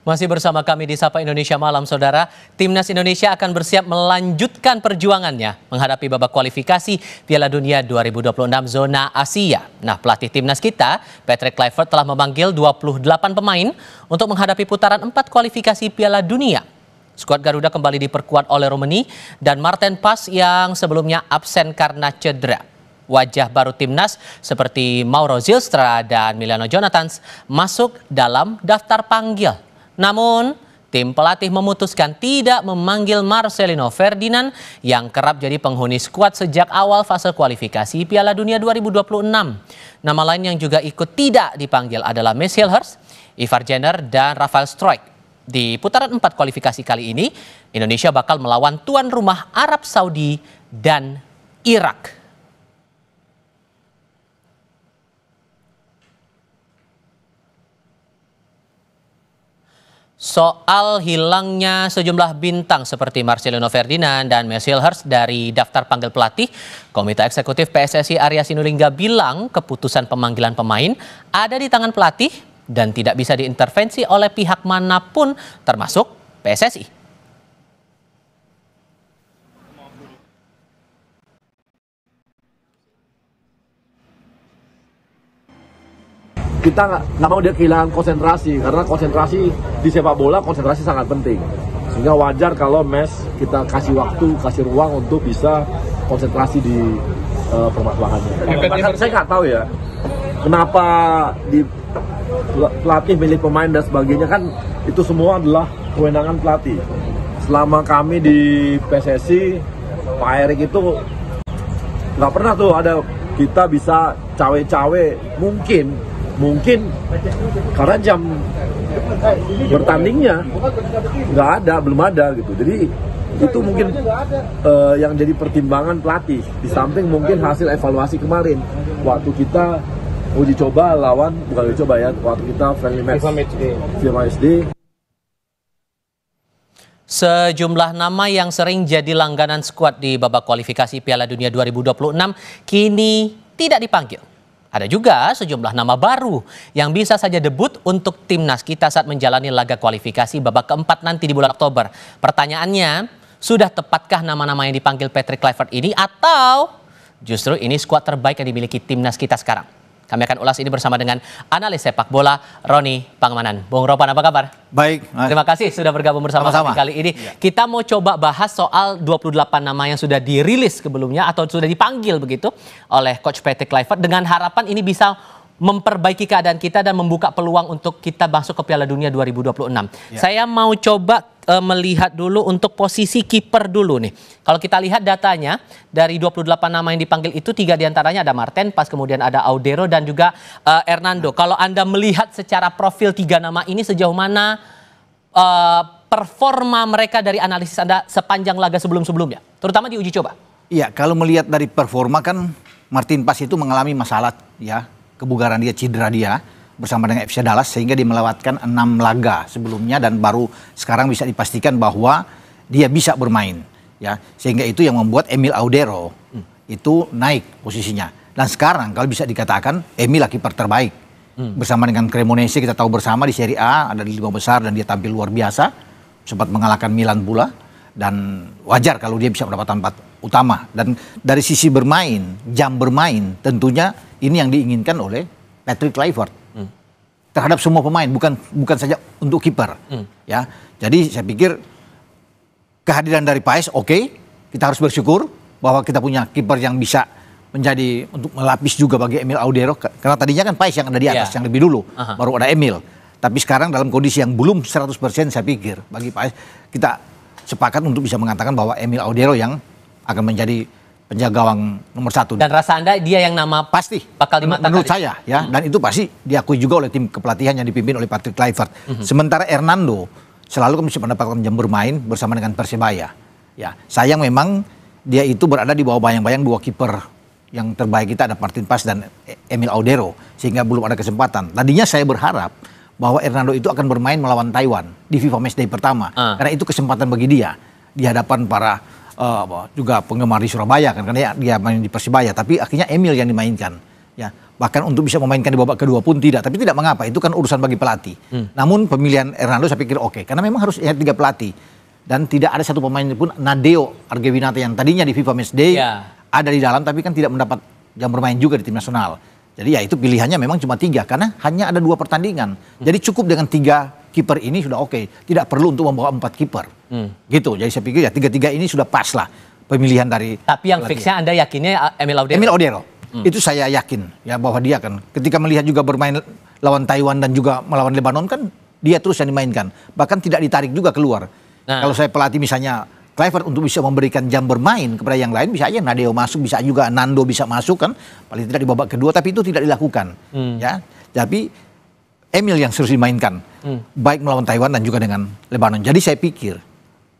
Masih bersama kami di Sapa Indonesia Malam, Saudara. Timnas Indonesia akan bersiap melanjutkan perjuangannya menghadapi babak kualifikasi Piala Dunia 2026 zona Asia. Nah, pelatih timnas kita, Patrick Kluivert, telah memanggil 28 pemain untuk menghadapi putaran 4 kualifikasi Piala Dunia. Skuad Garuda kembali diperkuat oleh Romani dan Martin Pas yang sebelumnya absen karena cedera. Wajah baru timnas seperti Mauro Zylstra dan Miliano Jonathans masuk dalam daftar panggil. Namun, tim pelatih memutuskan tidak memanggil Marcelino Ferdinand yang kerap jadi penghuni skuad sejak awal fase kualifikasi Piala Dunia 2026. Nama lain yang juga ikut tidak dipanggil adalah Mes Hilgers, Ivar Jenner, dan Rafael Struijk. Di putaran 4 kualifikasi kali ini, Indonesia bakal melawan tuan rumah Arab Saudi dan Irak. Soal hilangnya sejumlah bintang seperti Marcelino Ferdinand dan Mes Hilgers dari daftar panggil pelatih, Komite Eksekutif PSSI Arya Sinulinga bilang keputusan pemanggilan pemain ada di tangan pelatih dan tidak bisa diintervensi oleh pihak manapun termasuk PSSI. Kita nggak mau dia kehilangan konsentrasi, karena konsentrasi di sepak bola konsentrasi sangat penting, sehingga wajar kalau Mes kita kasih waktu, kasih ruang untuk bisa konsentrasi di permasalahannya. Saya nggak tahu ya kenapa di pelatih milih pemain dan sebagainya, kan itu semua adalah kewenangan pelatih. Selama kami di PSSI, Pak Erik itu nggak pernah tuh ada kita bisa cawe-cawe, mungkin karena jam bertandingnya belum ada gitu. Jadi itu mungkin yang jadi pertimbangan pelatih, di samping mungkin hasil evaluasi kemarin waktu kita uji coba waktu kita friendly match FIFA SD. Sejumlah nama yang sering jadi langganan skuad di babak kualifikasi Piala Dunia 2026 kini tidak dipanggil. Ada juga sejumlah nama baru yang bisa saja debut untuk timnas kita saat menjalani laga kualifikasi babak keempat nanti di bulan Oktober. Pertanyaannya, sudah tepatkah nama-nama yang dipanggil Patrick Kluivert ini, atau justru ini skuad terbaik yang dimiliki timnas kita sekarang? Kami akan ulas ini bersama dengan analis sepak bola Roni Pangemanan. Bung Ropan, apa kabar? Baik. Terima kasih sudah bergabung bersama kami kali ini. Kita mau coba bahas soal 28 nama yang sudah dirilis sebelumnya atau sudah dipanggil begitu oleh Coach Patrick Kluivert, dengan harapan ini bisa memperbaiki keadaan kita dan membuka peluang untuk kita masuk ke Piala Dunia 2026. Ya. Saya mau coba melihat dulu untuk posisi kiper dulu nih. Kalau kita lihat datanya, dari 28 nama yang dipanggil itu 3 diantaranya ada Martin, pas kemudian ada Audero dan juga Hernando. Kalau Anda melihat secara profil 3 nama ini sejauh mana performa mereka dari analisis Anda sepanjang laga sebelum-sebelumnya, terutama di uji coba? Iya, kalau melihat dari performa kan Martin Paes itu mengalami masalah ya, kebugaran dia, cedera dia bersama dengan FC Dallas sehingga dia melewatkan 6 laga sebelumnya dan baru sekarang bisa dipastikan bahwa dia bisa bermain ya, sehingga itu yang membuat Emil Audero itu naik posisinya. Dan sekarang kalau bisa dikatakan Emil kiper terbaik bersama dengan Cremonese, kita tahu bersama di Serie A ada di 5 besar dan dia tampil luar biasa, sempat mengalahkan Milan pula, dan wajar kalau dia bisa mendapat tempat utama. Dan dari sisi bermain, jam bermain tentunya ini yang diinginkan oleh Patrick Kluivert terhadap semua pemain, bukan saja untuk kiper. Ya, jadi saya pikir kehadiran dari Paes oke, kita harus bersyukur bahwa kita punya kiper yang bisa menjadi untuk melapis juga bagi Emil Audero, karena tadinya kan Paes yang ada di atas yang lebih dulu, baru ada Emil. Tapi sekarang dalam kondisi yang belum 100% saya pikir bagi Paes, kita sepakat untuk bisa mengatakan bahwa Emil Audero yang akan menjadi penjaga gawang nomor 1. Dan rasa Anda dia yang nama pasti bakal dimatangkan menurut saya ya, dan itu pasti diakui juga oleh tim kepelatihan yang dipimpin oleh Patrick Kluivert. Sementara Hernando selalu bisa mendapatkan jam bermain bersama dengan Persebaya. Ya, sayang memang dia itu berada di bawah bayang-bayang 2 kiper yang terbaik kita, ada Martin Paes dan Emil Audero, sehingga belum ada kesempatan. Tadinya saya berharap bahwa Hernando itu akan bermain melawan Taiwan di FIFA Matchday pertama, karena itu kesempatan bagi dia di hadapan para juga penggemar di Surabaya kan, karena dia main di Persibaya, tapi akhirnya Emil yang dimainkan ya, bahkan untuk bisa memainkan di babak kedua pun tidak, tapi tidak mengapa, itu kan urusan bagi pelatih. Namun pemilihan Hernando saya pikir oke, karena memang harus 3 pelatih dan tidak ada satu pemain pun, Nadeo Argewinata yang tadinya di FIFA Matchday ada di dalam tapi kan tidak mendapat jam bermain juga di tim nasional. Jadi ya itu pilihannya memang cuma 3 karena hanya ada 2 pertandingan. Jadi cukup dengan 3 kiper ini sudah oke. Tidak perlu untuk membawa 4 kiper. Gitu. Jadi saya pikir ya 3-3 ini sudah pas lah pemilihan dari. Tapi yang fixnya Anda yakinnya Emil Audero? Emil Audero. Itu saya yakin ya bahwa dia akan ketika melihat juga bermain lawan Taiwan dan juga melawan Lebanon kan dia terus yang dimainkan. Bahkan tidak ditarik juga keluar. Kalau saya pelatih misalnya Kluivert untuk bisa memberikan jam bermain kepada yang lain, bisa aja Nadeo masuk, bisa juga Nando bisa masuk kan, paling tidak di babak kedua, tapi itu tidak dilakukan. Ya, tapi Emil yang harus dimainkan, baik melawan Taiwan dan juga dengan Lebanon. Jadi saya pikir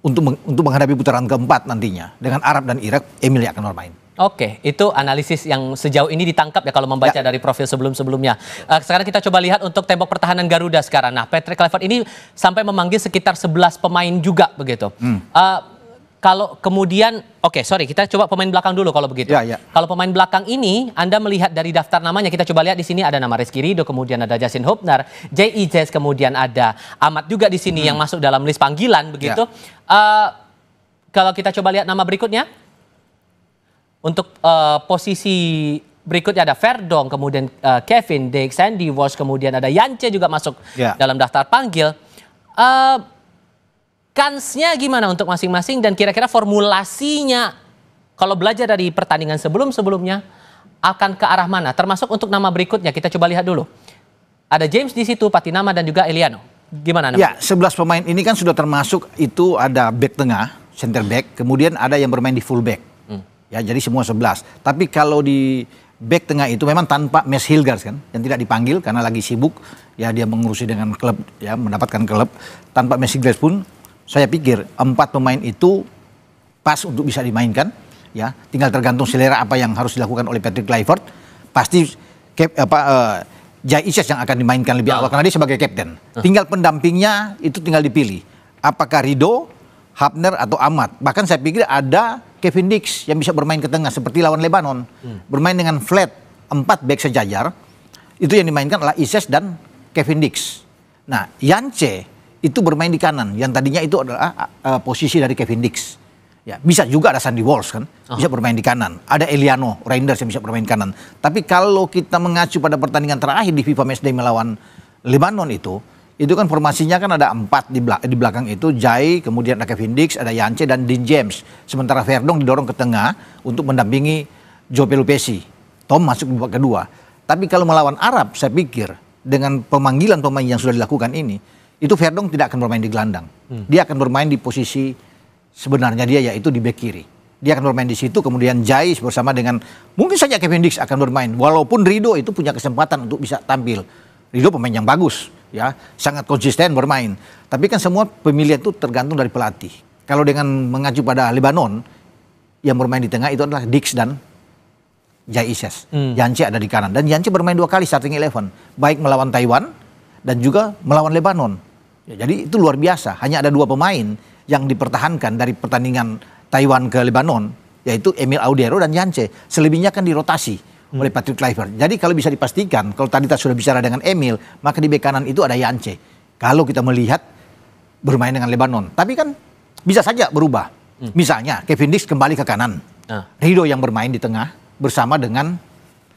untuk menghadapi putaran keempat nantinya dengan Arab dan Irak, Emil yang akan bermain. Oke, itu analisis yang sejauh ini ditangkap ya kalau membaca dari profil sebelum-sebelumnya. Sekarang kita coba lihat untuk tembok pertahanan Garuda sekarang. Nah, Patrick Kluivert ini sampai memanggil sekitar 11 pemain juga begitu. Kalau kemudian, kita coba pemain belakang dulu kalau begitu. Kalau pemain belakang ini, Anda melihat dari daftar namanya, kita coba lihat di sini ada nama Rizky Ridho, kemudian ada Justin Hubner, J.I.J, kemudian ada Ahmad juga di sini yang masuk dalam list panggilan begitu. Kalau kita coba lihat nama berikutnya, untuk posisi berikutnya ada Verdong, kemudian Kevin Dix, Sandy Walsh, kemudian ada Yance juga masuk dalam daftar panggil. Kansnya gimana untuk masing-masing dan kira-kira formulasinya kalau belajar dari pertandingan sebelum-sebelumnya akan ke arah mana? Termasuk untuk nama berikutnya kita coba lihat dulu. Ada James di situ, Patinama dan juga Eliano. Gimana? Ya, 11 pemain ini kan sudah termasuk itu ada back tengah, center back, kemudian ada yang bermain di full back. Ya, jadi semua 11. Tapi kalau di back tengah itu memang tanpa Mes Hilgers kan, yang tidak dipanggil karena lagi sibuk, ya dia mengurusi dengan klub, ya mendapatkan klub. Tanpa Mes Hilgers pun saya pikir 4 pemain itu pas untuk bisa dimainkan, ya. Tinggal tergantung selera apa yang harus dilakukan oleh Patrick Kluivert. Pasti J.I.J yang akan dimainkan lebih awal karena dia sebagai kapten. Tinggal pendampingnya itu tinggal dipilih. Apakah Ridho, Hubner atau Ahmad. Bahkan saya pikir ada Kevin Dix yang bisa bermain ke tengah seperti lawan Lebanon. Bermain dengan flat 4 back sejajar. Itu yang dimainkan adalah Ises dan Kevin Dix. Nah, Yance itu bermain di kanan, yang tadinya itu adalah posisi dari Kevin Dix. Ya, bisa juga ada Sandy Walsh kan, bisa bermain di kanan. Ada Eliano Reinders yang bisa bermain kanan. Tapi kalau kita mengacu pada pertandingan terakhir di FIFA Matchday melawan Lebanon itu kan formasinya kan ada 4 di belakang itu, Jai, kemudian ada Kevin Dix, ada Yance dan Dean James. Sementara Verdong didorong ke tengah untuk mendampingi Joe Pelupesi. Tom masuk di babak kedua. Tapi kalau melawan Arab, saya pikir dengan pemanggilan pemain yang sudah dilakukan ini, itu Verdong tidak akan bermain di gelandang. Dia akan bermain di posisi sebenarnya dia, yaitu di bek kiri. Dia akan bermain di situ, kemudian Jais bersama dengan mungkin saja Kevin Dix akan bermain. Walaupun Rido itu punya kesempatan untuk bisa tampil. Rido pemain yang bagus, ya, sangat konsisten bermain. Tapi kan semua pemilihan itu tergantung dari pelatih. Kalau dengan mengacu pada Lebanon, yang bermain di tengah itu adalah Dix dan Jaises. Yance ada di kanan. Dan Yance bermain 2 kali starting 11. Baik melawan Taiwan dan juga melawan Lebanon. Ya, jadi itu luar biasa. Hanya ada 2 pemain yang dipertahankan dari pertandingan Taiwan ke Lebanon, yaitu Emil Audero dan Yance. Selebihnya kan dirotasi oleh Patrick Kluivert. Jadi kalau bisa dipastikan, kalau tadi kita sudah bicara dengan Emil, maka di bek kanan itu ada Yance. Kalau kita melihat bermain dengan Lebanon. Tapi kan bisa saja berubah. Misalnya Kevin Dix kembali ke kanan. Rido yang bermain di tengah bersama dengan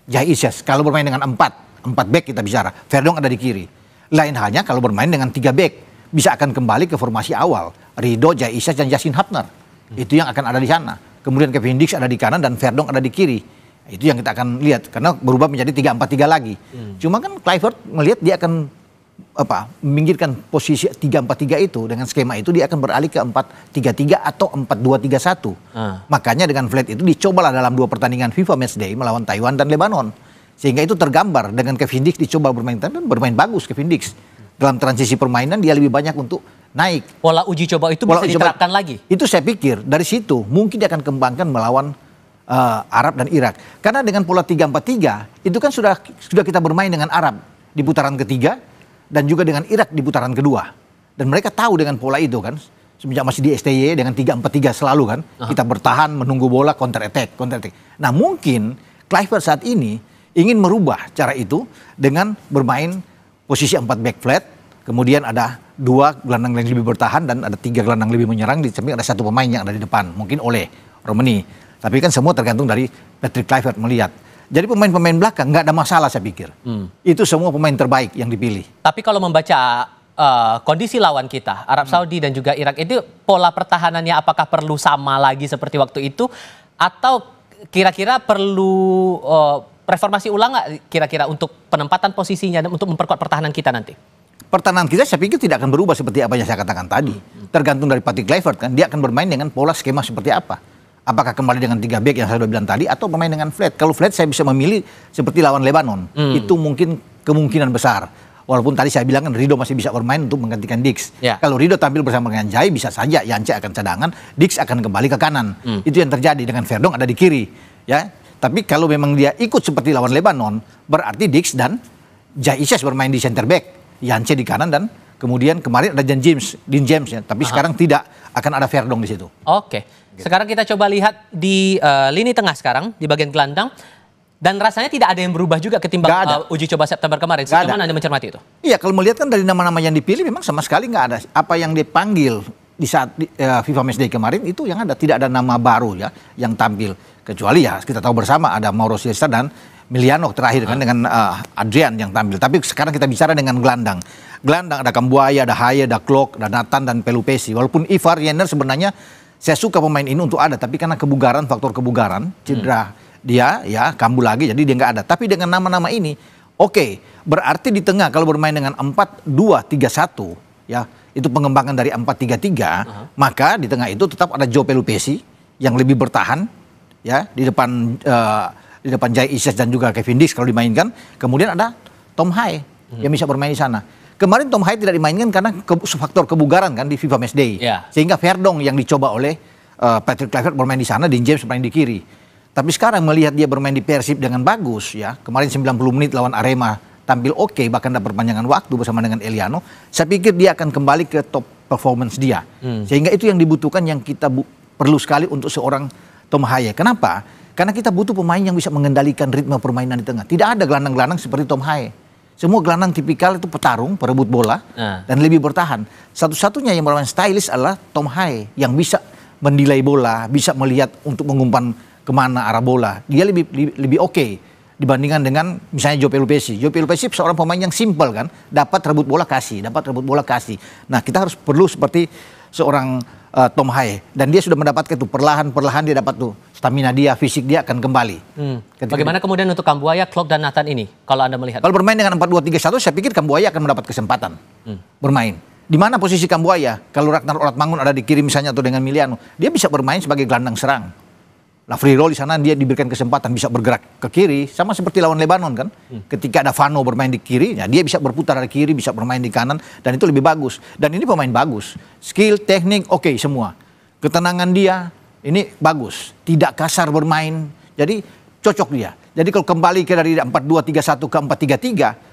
Jaises. Kalau bermain dengan 4 back kita bicara. Verdong ada di kiri. Lain halnya kalau bermain dengan 3 back. Bisa akan kembali ke formasi awal. Rido, Jaises, dan Yasin Hapner. Itu yang akan ada di sana. Kemudian Kevin Dix ada di kanan dan Verdong ada di kiri. Itu yang kita akan lihat. Karena berubah menjadi 3-4-3 lagi. Cuma kan Kluivert melihat dia akan meminggirkan posisi 3-4-3 itu. Dengan skema itu dia akan beralih ke 4-3-3 atau 4-2-3-1. Makanya dengan flat itu dicobalah dalam 2 pertandingan FIFA Matchday melawan Taiwan dan Lebanon. Sehingga itu tergambar dengan Kevin Dix dicoba bermain dan bermain bagus Kevin Dix. Dalam transisi permainan dia lebih banyak untuk naik. Pola uji coba itu bisa diterapkan lagi? Itu saya pikir dari situ mungkin dia akan kembangkan melawan Arab dan Irak. Karena dengan pola 3-4-3 itu kan sudah kita bermain dengan Arab di putaran ketiga dan juga dengan Irak di putaran kedua. Dan mereka tahu dengan pola itu kan. Semenjak masih di STY dengan 3-4-3 selalu kan. Kita bertahan, menunggu bola, counter attack. Nah mungkin Kluivert saat ini ingin merubah cara itu dengan bermain posisi 4 back flat. Kemudian ada 2 gelandang yang lebih bertahan dan ada 3 gelandang lebih menyerang. Di samping ada 1 pemain yang ada di depan. Mungkin oleh Romani. Tapi kan semua tergantung dari Patrick Kluivert melihat. Jadi pemain-pemain belakang nggak ada masalah saya pikir. Itu semua pemain terbaik yang dipilih. Tapi kalau membaca kondisi lawan kita, Arab Saudi dan juga Irak, itu pola pertahanannya apakah perlu sama lagi seperti waktu itu? Atau kira-kira perlu reformasi ulang nggak kira-kira untuk penempatan posisinya dan untuk memperkuat pertahanan kita nanti? Pertahanan kita saya pikir tidak akan berubah seperti apa yang saya katakan tadi. Tergantung dari Patrick Kluivert kan, dia akan bermain dengan pola skema seperti apa. Apakah kembali dengan 3 back yang saya sudah bilang tadi atau bermain dengan flat. Kalau flat saya bisa memilih seperti lawan Lebanon. Itu mungkin kemungkinan besar. Walaupun tadi saya bilang kan Rido masih bisa bermain untuk menggantikan Dix. Kalau Rido tampil bersama dengan Jai bisa saja Yance akan cadangan, Dix akan kembali ke kanan. Itu yang terjadi dengan Verdong ada di kiri. Ya. Tapi kalau memang dia ikut seperti lawan Lebanon, berarti Dix dan Jaises bermain di center back. Yance di kanan dan kemudian kemarin ada Dean James ya, tapi sekarang tidak akan ada Verdong di situ. Oke. Sekarang kita coba lihat di lini tengah sekarang di bagian gelandang dan rasanya tidak ada yang berubah juga ketimbang uji coba September kemarin. Bagaimana Anda mencermati itu? Iya, kalau melihat kan dari nama-nama yang dipilih memang sama sekali nggak ada apa yang dipanggil di saat FIFA Matchday kemarin itu yang ada, tidak ada nama baru ya yang tampil, kecuali ya kita tahu bersama ada Mauro Siesta dan Miliano terakhir kan dengan Adrian yang tampil. Tapi sekarang kita bicara dengan gelandang. Gelandang ada Kambuaya, ada Haye, ada Klok, ada Nathan dan Pelupesi. Walaupun Ivar Jenner sebenarnya saya suka pemain ini untuk ada, tapi karena kebugaran, faktor kebugaran, cedera dia ya kambuh lagi, jadi dia nggak ada. Tapi dengan nama-nama ini, oke, berarti di tengah kalau bermain dengan 4-2-3-1 ya, itu pengembangan dari 4-3-3, maka di tengah itu tetap ada Joe Pelupesi yang lebih bertahan ya di depan Jaises dan juga Kevin Dix kalau dimainkan. Kemudian ada Tom Haye yang bisa bermain di sana. Kemarin Tom Haye tidak dimainkan karena faktor kebugaran kan di FIFA Matchday. Sehingga Verdong yang dicoba oleh Patrick Kluivert bermain di sana, Dean James bermain di kiri. Tapi sekarang melihat dia bermain di Persib dengan bagus ya. Kemarin 90 menit lawan Arema tampil oke, bahkan dapat perpanjangan waktu bersama dengan Eliano. Saya pikir dia akan kembali ke top performance dia. Sehingga itu yang dibutuhkan, yang kita perlu sekali untuk seorang Tom Haye. Kenapa? Karena kita butuh pemain yang bisa mengendalikan ritme permainan di tengah. Tidak ada gelandang-gelandang seperti Tom Haye. Semua gelandang tipikal itu petarung, perebut bola, dan lebih bertahan. Satu-satunya yang bermain stylish adalah Tom Haye, yang bisa mendelay bola, bisa melihat untuk mengumpan kemana arah bola. Dia lebih oke dibandingkan dengan misalnya Joe Pelupesi. Joe Pelupesi seorang pemain yang simple kan, dapat rebut bola kasih, Nah kita perlu seperti seorang Tom Haye, dan dia sudah mendapatkan itu perlahan dia dapat tuh stamina dia, fisik dia akan kembali. Bagaimana kemudian untuk Kambuaya, Klok dan Nathan ini kalau Anda melihat? Kalau bermain dengan 4-2-3-1 saya pikir Kambuaya akan mendapat kesempatan bermain. Di mana posisi Kambuaya? Kalau Ragnar Oratmangun ada di kiri misalnya atau dengan Miliano, dia bisa bermain sebagai gelandang serang. Lah free roll di sana dia diberikan kesempatan bisa bergerak ke kiri, sama seperti lawan Lebanon kan. Ketika ada Vano bermain di kiri, ya dia bisa berputar dari kiri, bisa bermain di kanan, dan itu lebih bagus. Dan ini pemain bagus, skill, teknik, oke semua. Ketenangan dia ini bagus, tidak kasar bermain, jadi cocok dia. Jadi kalau kembali ke dari 4-2-3-1 ke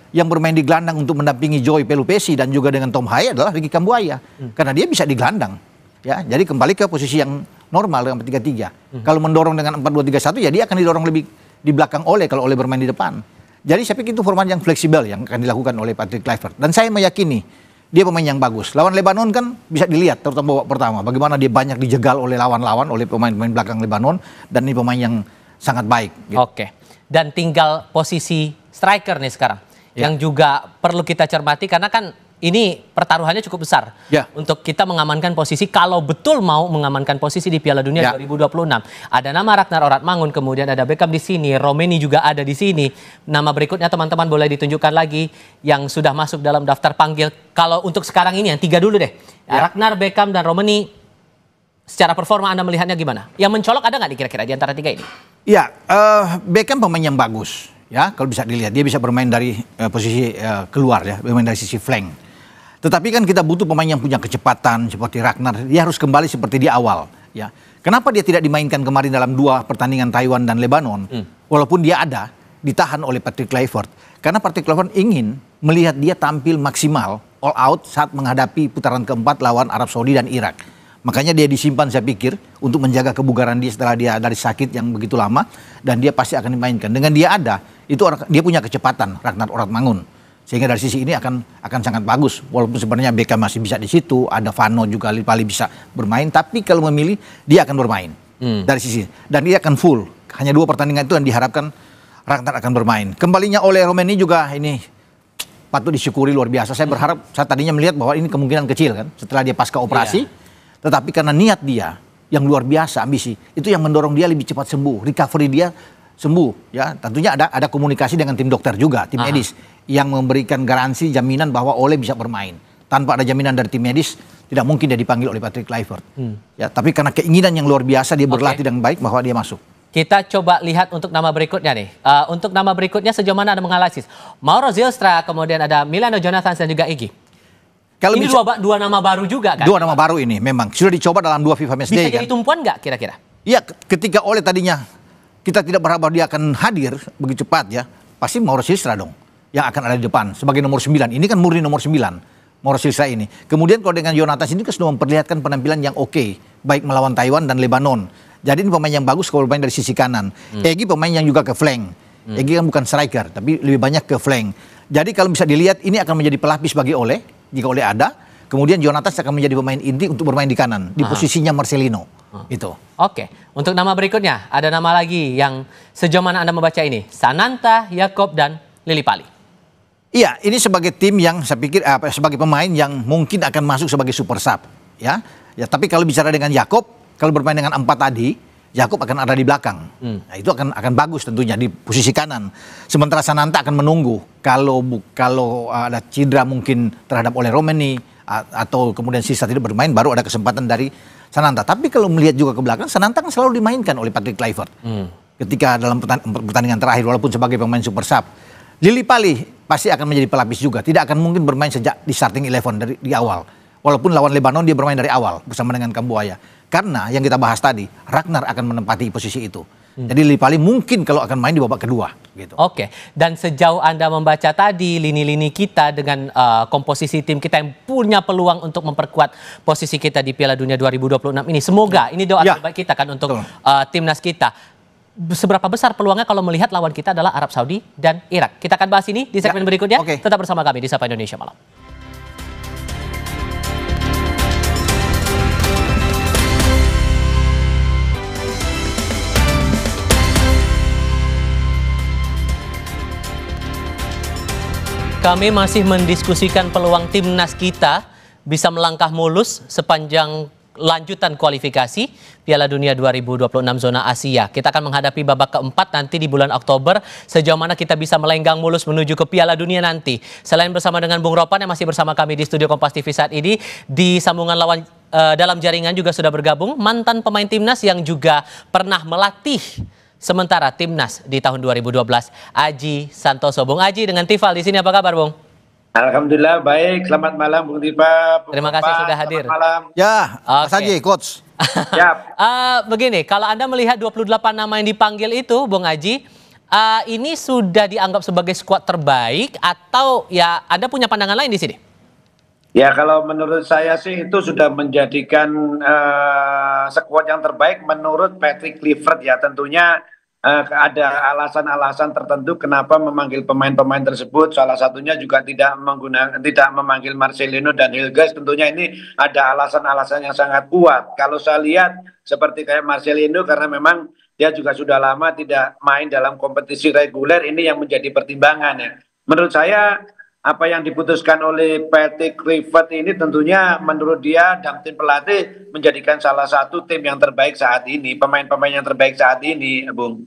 4-3-3, yang bermain di gelandang untuk mendampingi Joy Pelupesi dan juga dengan Tom Haye adalah Ricky Kambuaya, karena dia bisa di gelandang. Ya, jadi kembali ke posisi yang normal dengan 4-3-3. Kalau mendorong dengan 4-2-3-1 ya dia akan didorong lebih di belakang kalau Ole bermain di depan. Jadi saya pikir itu format yang fleksibel yang akan dilakukan oleh Patrick Kluivert. Dan saya meyakini dia pemain yang bagus. Lawan Lebanon kan bisa dilihat terutama babak pertama bagaimana dia banyak dijegal oleh lawan-lawan, oleh pemain-pemain belakang Lebanon, dan ini pemain yang sangat baik. Gitu. Oke. Dan tinggal posisi striker nih sekarang yang juga perlu kita cermati karena kan ini pertaruhannya cukup besar untuk kita mengamankan posisi kalau betul mau mengamankan posisi di Piala Dunia 2026. Ada nama Ragnar Oratmangun, kemudian ada Beckham di sini, Romeni juga ada di sini. Nama berikutnya teman-teman boleh ditunjukkan lagi yang sudah masuk dalam daftar panggil. Kalau untuk sekarang ini yang 3 dulu deh. Ragnar, Beckham dan Romeni secara performa Anda melihatnya gimana? Yang mencolok ada nggak kira-kira di antara 3 ini? Ya, Beckham pemain yang bagus. Ya, kalau bisa dilihat dia bisa bermain dari posisi keluar ya, bermain dari sisi flank. Tetapi kan kita butuh pemain yang punya kecepatan seperti Ragnar. Dia harus kembali seperti di awal. Ya, kenapa dia tidak dimainkan kemarin dalam 2 pertandingan Taiwan dan Lebanon? Walaupun dia ada, ditahan oleh Patrick Kluivert. Karena Patrick Kluivert ingin melihat dia tampil maksimal all out saat menghadapi putaran keempat lawan Arab Saudi dan Irak. Makanya dia disimpan saya pikir untuk menjaga kebugaran dia setelah dia dari sakit yang begitu lama, dan dia pasti akan dimainkan. Dengan dia ada, itu dia punya kecepatan Ragnar Oratmangun. Sehingga dari sisi ini akan sangat bagus. Walaupun sebenarnya Beckham masih bisa di situ, ada Vano juga paling bisa bermain, tapi kalau memilih dia akan bermain dari sisi, dan dia akan full. Hanya 2 pertandingan itu yang diharapkan Ragnar akan bermain. Kembalinya oleh Romeni juga ini patut disyukuri luar biasa. Saya berharap, saya tadinya melihat bahwa ini kemungkinan kecil kan setelah dia pasca operasi, tetapi karena niat dia yang luar biasa, ambisi itu yang mendorong dia lebih cepat sembuh, recovery dia sembuh. Ya, tentunya ada komunikasi dengan tim dokter juga, tim medis yang memberikan garansi jaminan bahwa Ole bisa bermain. Tanpa ada jaminan dari tim medis, tidak mungkin dia dipanggil oleh Patrick Kluivert. Ya, tapi karena keinginan yang luar biasa, dia berlatih dengan baik bahwa dia masuk. Kita coba lihat untuk nama berikutnya nih. Untuk nama berikutnya sejauh mana Anda menganalisis? Mauro Zylstra, kemudian ada Milano Jonathan dan juga Egy. Kalau ini dua nama baru juga kan? 2 nama baru ini memang sudah dicoba dalam 2 FIFA Matchday. Bisa jadi tumpuan nggak kira-kira? Iya, ketika Ole tadinya kita tidak berharap dia akan hadir begitu cepat ya, pasti Mauro Zylstra dong yang akan ada di depan sebagai nomor 9. Ini kan murni nomor 9, Mauro Zylstra ini. Kemudian kalau dengan Jonathan ini kan sudah memperlihatkan penampilan yang oke, baik melawan Taiwan dan Lebanon. Jadi ini pemain yang bagus kalau bermain dari sisi kanan. Egy pemain yang juga ke flank. Egy kan bukan striker, tapi lebih banyak ke flank. Jadi kalau bisa dilihat ini akan menjadi pelapis bagi Ole, jika Ole ada. Kemudian Jonathan akan menjadi pemain inti untuk bermain di kanan, di posisinya Marcelino. Itu. Oke, untuk nama berikutnya ada nama lagi yang sejauh mana Anda membaca ini? Sananta, Jakob dan Lili Pali. Iya, ini sebagai tim yang saya pikir sebagai pemain yang mungkin akan masuk sebagai super sub, ya. Ya, tapi kalau bicara dengan Jakob, kalau bermain dengan 4 tadi, Jakob akan ada di belakang. Nah, itu akan bagus tentunya di posisi kanan. Sementara Sananta akan menunggu kalau ada cedera mungkin terhadap oleh Romeni atau kemudian sisa tidak bermain, baru ada kesempatan dari Sananta. Tapi kalau melihat juga ke belakang, Sananta kan selalu dimainkan oleh Patrick Kluivert. Ketika dalam pertandingan terakhir walaupun sebagai pemain super sub. Lili Pali pasti akan menjadi pelapis juga. Tidak akan mungkin bermain sejak di starting 11 di awal. Walaupun lawan Lebanon dia bermain dari awal bersama dengan Kambuaya. Karena yang kita bahas tadi, Ragnar akan menempati posisi itu. Jadi Lili Pali mungkin kalau akan main di babak kedua. Gitu. Oke, dan sejauh Anda membaca tadi lini-lini kita dengan komposisi tim kita yang punya peluang untuk memperkuat posisi kita di Piala Dunia 2026 ini. Semoga ini doa terbaik kita kan untuk timnas kita. Seberapa besar peluangnya kalau melihat lawan kita adalah Arab Saudi dan Irak? Kita akan bahas ini di segmen berikutnya. Tetap bersama kami di Sapa Indonesia Malam. Kami masih mendiskusikan peluang timnas kita bisa melangkah mulus sepanjang lanjutan kualifikasi Piala Dunia 2026 zona Asia. Kita akan menghadapi babak keempat nanti di bulan Oktober. Sejauh mana kita bisa melenggang mulus menuju ke Piala Dunia nanti. Selain bersama dengan Bung Ropan yang masih bersama kami di studio Kompas TV saat ini, di sambungan lawan dalam jaringan juga sudah bergabung mantan pemain timnas yang juga pernah melatih sementara timnas di tahun 2012, Aji Santoso. Bung Aji dengan Tifal di sini, apa kabar, Bung? Alhamdulillah baik, selamat malam Bung Tifa. Terima kasih sudah hadir. Selamat malam. Ya, Mas Aji, Coach. Begini, kalau Anda melihat 28 nama yang dipanggil itu, Bung Aji, ini sudah dianggap sebagai skuad terbaik atau ya Anda punya pandangan lain di sini? Ya, kalau menurut saya sih itu sudah menjadikan skuad yang terbaik menurut Patrick Kluivert ya. Tentunya ada alasan-alasan tertentu kenapa memanggil pemain-pemain tersebut. Salah satunya juga tidak memanggil Marcelino dan Hilgers. Tentunya ini ada alasan-alasan yang sangat kuat. Kalau saya lihat seperti kayak Marcelino, karena memang dia juga sudah lama tidak main dalam kompetisi reguler, ini yang menjadi pertimbangan ya. Menurut saya apa yang diputuskan oleh Patrick Kluivert ini tentunya menurut dia dan tim pelatih menjadikan salah satu tim yang terbaik saat ini, pemain-pemain yang terbaik saat ini, Bung.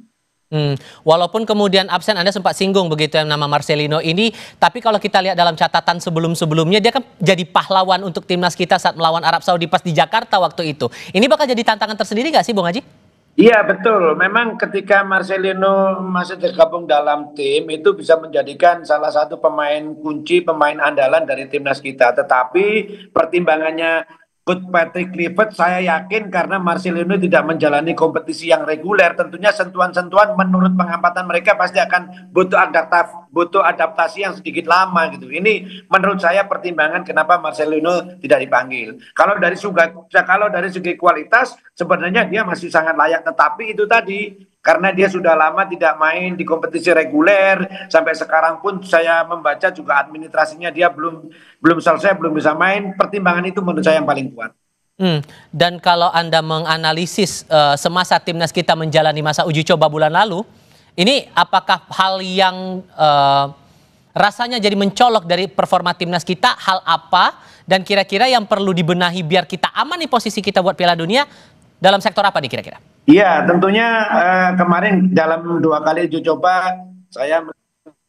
Walaupun kemudian absen, Anda sempat singgung begitu yang nama Marcelino ini, tapi kalau kita lihat dalam catatan sebelum-sebelumnya, dia kan jadi pahlawan untuk timnas kita saat melawan Arab Saudi pas di Jakarta waktu itu. Ini bakal jadi tantangan tersendiri nggak sih, Bung Haji? Iya betul, memang ketika Marcelino masih tergabung dalam tim itu bisa menjadikan salah satu pemain kunci, pemain andalan dari timnas kita. Tetapi pertimbangannya Coach Patrick Kluivert, saya yakin karena Marcelino tidak menjalani kompetisi yang reguler, tentunya sentuhan-sentuhan menurut pengamatan mereka pasti akan butuh adaptasi yang sedikit lama gitu. Ini menurut saya pertimbangan kenapa Marcelino tidak dipanggil. Kalau dari segi kualitas sebenarnya dia masih sangat layak, tetapi itu tadi karena dia sudah lama tidak main di kompetisi reguler, sampai sekarang pun saya membaca juga administrasinya dia belum selesai, belum bisa main. Pertimbangan itu menurut saya yang paling kuat. Dan kalau Anda menganalisis semasa timnas kita menjalani masa uji coba bulan lalu, ini apakah hal yang rasanya jadi mencolok dari performa timnas kita, hal apa dan kira-kira yang perlu dibenahi biar kita aman nih posisi kita buat Piala Dunia, dalam sektor apa nih kira-kira? Iya, tentunya kemarin dalam 2 kali uji coba saya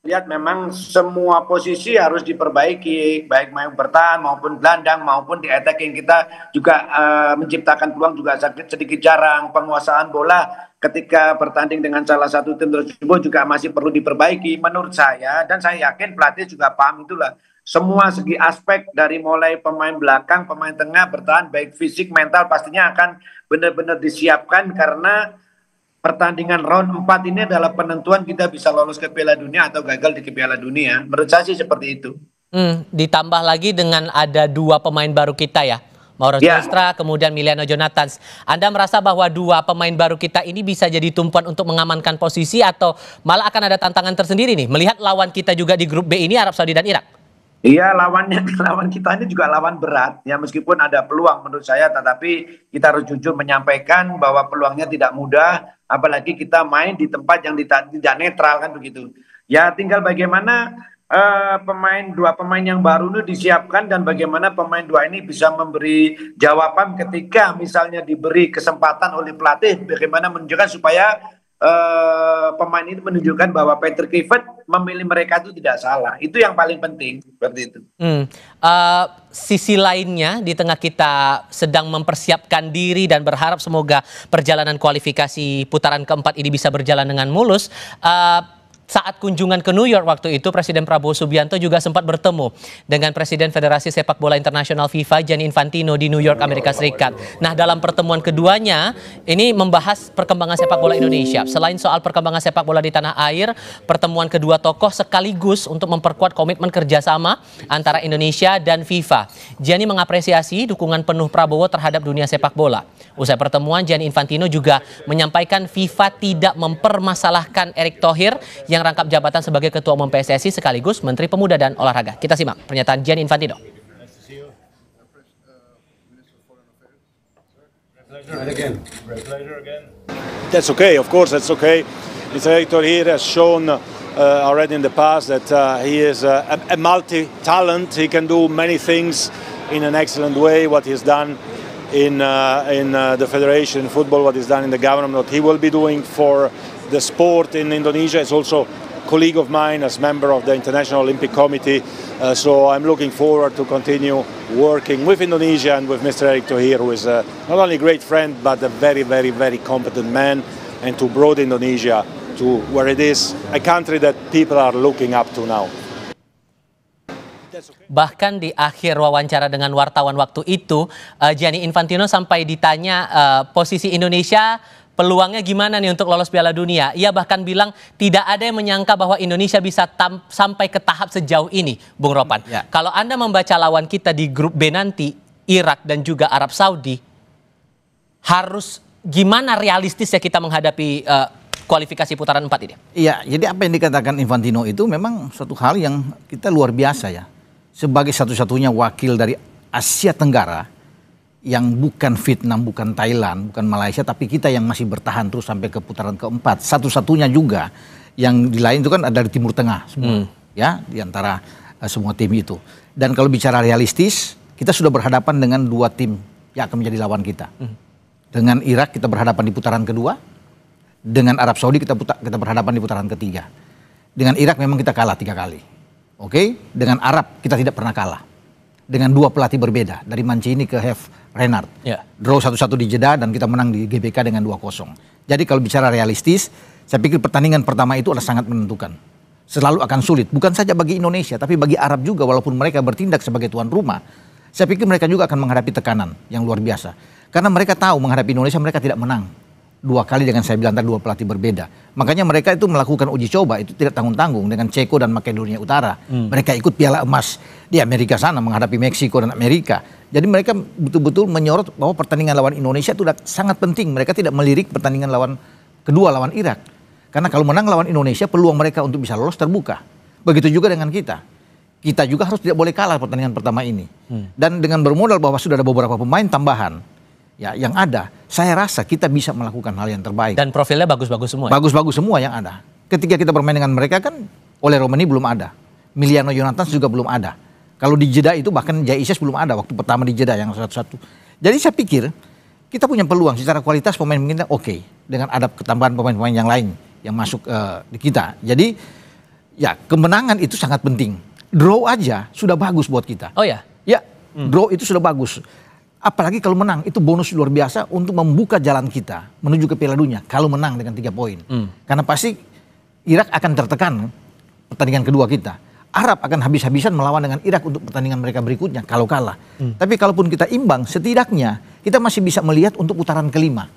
melihat memang semua posisi harus diperbaiki, baik main bertahan maupun gelandang maupun di attacking. Kita juga menciptakan peluang juga sedikit jarang. Penguasaan bola ketika bertanding dengan salah satu tim tersebut juga masih perlu diperbaiki menurut saya, dan saya yakin pelatih juga paham itulah. Semua segi aspek dari mulai pemain belakang, pemain tengah, bertahan, baik fisik, mental pastinya akan benar-benar disiapkan karena pertandingan round 4 ini adalah penentuan kita bisa lolos ke Piala Dunia atau gagal di Piala Dunia. Menurut saya sih seperti itu. Ditambah lagi dengan ada 2 pemain baru kita ya, Mauro Silvestre, kemudian Miliano Jonathans. Anda merasa bahwa 2 pemain baru kita ini bisa jadi tumpuan untuk mengamankan posisi atau malah akan ada tantangan tersendiri nih melihat lawan kita juga di grup B ini Arab Saudi dan Irak? Iya, lawan kita ini juga lawan berat ya, meskipun ada peluang menurut saya, tetapi kita harus jujur menyampaikan bahwa peluangnya tidak mudah, apalagi kita main di tempat yang tidak netral kan begitu. Ya tinggal bagaimana dua pemain yang baru ini disiapkan dan bagaimana pemain 2 ini bisa memberi jawaban ketika misalnya diberi kesempatan oleh pelatih, bagaimana menunjukkan supaya pemain ini menunjukkan bahwa Patrick Kluivert memilih mereka itu tidak salah. Itu yang paling penting, seperti itu. Sisi lainnya di tengah kita sedang mempersiapkan diri dan berharap semoga perjalanan kualifikasi putaran keempat ini bisa berjalan dengan mulus. Saat kunjungan ke New York waktu itu, Presiden Prabowo Subianto juga sempat bertemu dengan Presiden Federasi Sepak Bola Internasional FIFA, Gianni Infantino di New York, Amerika Serikat. Nah, dalam pertemuan keduanya, ini membahas perkembangan sepak bola Indonesia. Selain soal perkembangan sepak bola di tanah air, pertemuan kedua tokoh sekaligus untuk memperkuat komitmen kerjasama antara Indonesia dan FIFA. Gianni mengapresiasi dukungan penuh Prabowo terhadap dunia sepak bola. Usai pertemuan, Gianni Infantino juga menyampaikan FIFA tidak mempermasalahkan Erick Thohir yang rangkap jabatan sebagai Ketua Umum PSSI sekaligus Menteri Pemuda dan Olahraga. Kita simak pernyataan Gianni Infantino. That's okay, of course, that's okay. Mr. Erick Thohir has shown already in the past that he is a multi-talent. He can do many things in an excellent way. What he's done in the federation football, what is done in the government, what he will be doing for the sport in Indonesia. Is also a colleague of mine as member of the International Olympic Committee. So I'm looking forward to continue working with Indonesia and with Mr. Erick Thohir, who is not only a great friend, but a very, very, very competent man, and to broad Indonesia to where it is, a country that people are looking up to now. Bahkan di akhir wawancara dengan wartawan waktu itu, Gianni Infantino sampai ditanya posisi Indonesia, peluangnya gimana nih untuk lolos Piala Dunia. Ia bahkan bilang tidak ada yang menyangka bahwa Indonesia bisa sampai ke tahap sejauh ini, Bung Ropan. Ya. Kalau Anda membaca lawan kita di grup B nanti, Irak dan juga Arab Saudi, harus gimana realistisnya kita menghadapi kualifikasi putaran 4 ini? Iya, jadi apa yang dikatakan Infantino itu memang suatu hal yang kita luar biasa ya. Sebagai satu-satunya wakil dari Asia Tenggara yang bukan Vietnam, bukan Thailand, bukan Malaysia, tapi kita yang masih bertahan terus sampai ke putaran keempat. Satu-satunya juga yang di lain itu kan ada di Timur Tengah semua, ya, di antara semua tim itu. Dan kalau bicara realistis, kita sudah berhadapan dengan 2 tim yang akan menjadi lawan kita. Dengan Irak kita berhadapan di putaran kedua, dengan Arab Saudi kita berhadapan di putaran ketiga. Dengan Irak memang kita kalah 3 kali. Oke, dengan Arab kita tidak pernah kalah. Dengan 2 pelatih berbeda, dari Mancini ke Herve Renard. Draw 1-1 di Jeddah dan kita menang di GBK dengan 2-0. Jadi kalau bicara realistis, saya pikir pertandingan pertama itu adalah sangat menentukan. Selalu akan sulit, bukan saja bagi Indonesia, tapi bagi Arab juga, walaupun mereka bertindak sebagai tuan rumah. Saya pikir mereka juga akan menghadapi tekanan yang luar biasa. Karena mereka tahu menghadapi Indonesia mereka tidak menang 2 kali dengan saya bilang tadi 2 pelatih berbeda. Makanya mereka itu melakukan uji coba itu tidak tanggung-tanggung dengan Ceko dan Makedonia Utara. Mereka ikut Piala Emas di Amerika sana menghadapi Meksiko dan Amerika. Jadi mereka betul-betul menyorot bahwa pertandingan lawan Indonesia itu sangat penting. Mereka tidak melirik pertandingan kedua lawan Irak. Karena kalau menang lawan Indonesia peluang mereka untuk bisa lolos terbuka. Begitu juga dengan kita. Kita juga harus tidak boleh kalah pertandingan pertama ini. Dan dengan bermodal bahwa sudah ada beberapa pemain tambahan ya yang ada, saya rasa kita bisa melakukan hal yang terbaik. Dan profilnya bagus-bagus semua. Bagus-bagus semua yang ada. Ketika kita bermain dengan mereka kan oleh Romani belum ada, Miliano Yonathans juga belum ada. Kalau di Jeddah itu bahkan Jai Isyas belum ada waktu pertama di Jeddah yang 1-1. Jadi saya pikir kita punya peluang secara kualitas pemain kita oke, dengan ada ketambahan pemain-pemain yang lain yang masuk di kita. Jadi ya kemenangan itu sangat penting. Draw aja sudah bagus buat kita. Oh ya? Ya, draw itu sudah bagus. Apalagi kalau menang, itu bonus luar biasa untuk membuka jalan kita menuju ke Piala Dunia. Kalau menang dengan 3 poin. Karena pasti Irak akan tertekan pertandingan kedua kita. Arab akan habis-habisan melawan dengan Irak untuk pertandingan mereka berikutnya kalau kalah. Tapi kalaupun kita imbang, setidaknya kita masih bisa melihat untuk putaran kelima.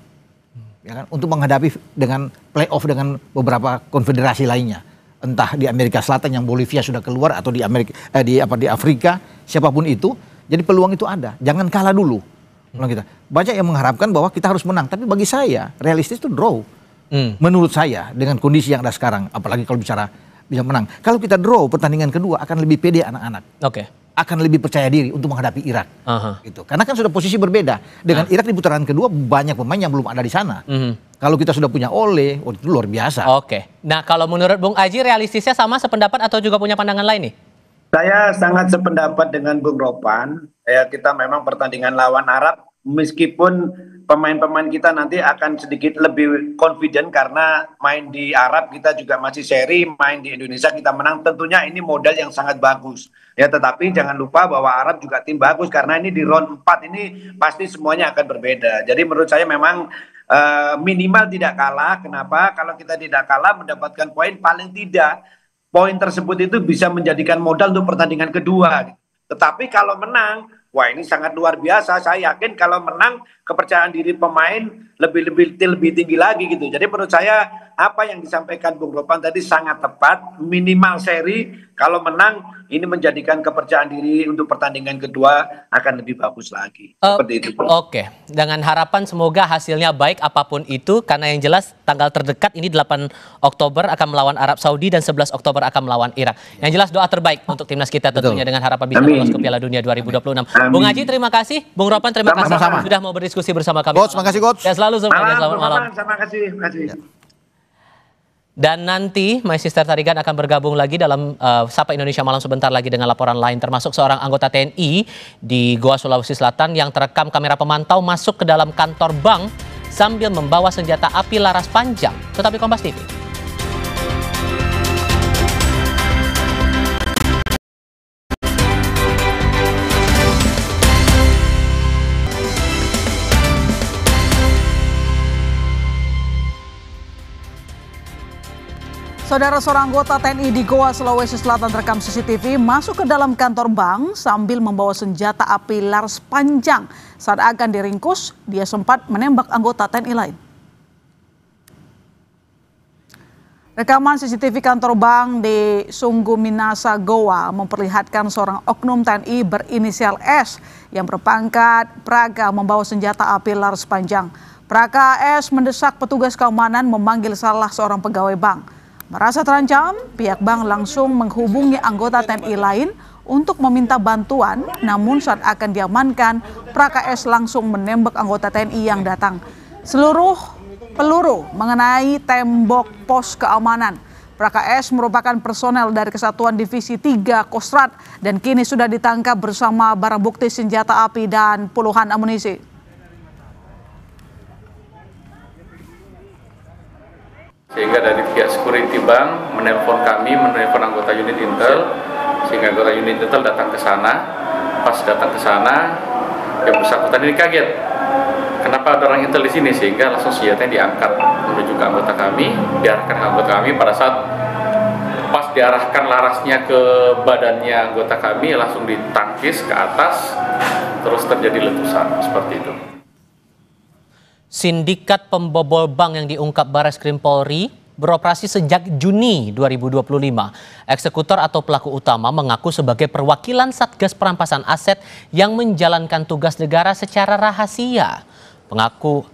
Ya kan? Untuk menghadapi dengan playoff dengan beberapa konfederasi lainnya. Entah di Amerika Selatan yang Bolivia sudah keluar atau di Afrika, siapapun itu. Jadi peluang itu ada, jangan kalah dulu. Banyak yang mengharapkan bahwa kita harus menang, tapi bagi saya realistis itu draw. Menurut saya dengan kondisi yang ada sekarang, apalagi kalau bicara bisa menang. Kalau kita draw pertandingan kedua akan lebih pede anak-anak. Akan lebih percaya diri untuk menghadapi Irak. Gitu. Karena kan sudah posisi berbeda. Dengan Irak di putaran kedua banyak pemain yang belum ada di sana. Kalau kita sudah punya Ole, itu luar biasa. Nah kalau menurut Bung Aji realistisnya sama sependapat atau juga punya pandangan lain nih? Saya sangat sependapat dengan Bung Ropan. Ya, kita memang pertandingan lawan Arab, meskipun pemain-pemain kita nanti akan sedikit lebih confident karena main di Arab kita juga masih seri, main di Indonesia kita menang. Tentunya ini modal yang sangat bagus. Ya, tetapi jangan lupa bahwa Arab juga tim bagus karena ini di round 4 ini pasti semuanya akan berbeda. Jadi menurut saya memang minimal tidak kalah. Kenapa? Kalau kita tidak kalah mendapatkan poin paling tidak. Poin tersebut itu bisa menjadikan modal untuk pertandingan kedua. Tetapi kalau menang, wah ini sangat luar biasa. Saya yakin kalau menang kepercayaan diri pemain lebih tinggi lagi gitu. Jadi menurut saya apa yang disampaikan Bung Ropan tadi sangat tepat. Minimal seri, kalau menang ini menjadikan kepercayaan diri untuk pertandingan kedua akan lebih bagus lagi. Seperti itu. Dengan harapan semoga hasilnya baik apapun itu. Karena yang jelas tanggal terdekat ini 8 Oktober akan melawan Arab Saudi dan 11 Oktober akan melawan Irak. Yang jelas doa terbaik untuk timnas kita tentunya dengan harapan bisa lolos ke Piala Dunia 2026. Bung Haji terima kasih, Bung Ropan terima kasih sudah mau berdiskusi bersama kami. Coach, terima kasih Coach. Ya selalu semuanya, selamat malam. Terima kasih. Dan nanti My Sister Tarigan akan bergabung lagi dalam Sapa Indonesia Malam sebentar lagi dengan laporan lain, termasuk seorang anggota TNI di Goa, Sulawesi Selatan yang terekam kamera pemantau masuk ke dalam kantor bank sambil membawa senjata api laras panjang. Tetap di Kompas TV. Saudara, seorang anggota TNI di Goa, Sulawesi Selatan terekam CCTV masuk ke dalam kantor bank sambil membawa senjata api laras panjang. Saat akan diringkus, dia sempat menembak anggota TNI lain. Rekaman CCTV kantor bank di Sungguminasa, Goa memperlihatkan seorang oknum TNI berinisial S yang berpangkat Praga membawa senjata api laras panjang. Praga S mendesak petugas keamanan memanggil salah seorang pegawai bank. Merasa terancam, pihak bank langsung menghubungi anggota TNI lain untuk meminta bantuan, namun saat akan diamankan, Praga S langsung menembak anggota TNI yang datang. Seluruh peluru mengenai tembok pos keamanan. Praga S merupakan personel dari Kesatuan Divisi 3 Kostrad dan kini sudah ditangkap bersama barang bukti senjata api dan puluhan amunisi. Sehingga dari pihak security bank menelpon kami, menelpon anggota unit intel, sehingga anggota unit intel datang ke sana. Pas datang ke sana, yang bersangkutan ini kaget. Kenapa ada orang intel di sini? Sehingga langsung senjatanya diangkat menuju ke anggota kami, diarahkan ke anggota kami. Pada saat pas diarahkan larasnya ke badannya anggota kami, langsung ditangkis ke atas, terus terjadi letusan seperti itu. Sindikat pembobol bank yang diungkap Bareskrim Polri beroperasi sejak Juni 2025. Eksekutor atau pelaku utama mengaku sebagai perwakilan Satgas Perampasan Aset yang menjalankan tugas negara secara rahasia. Pelaku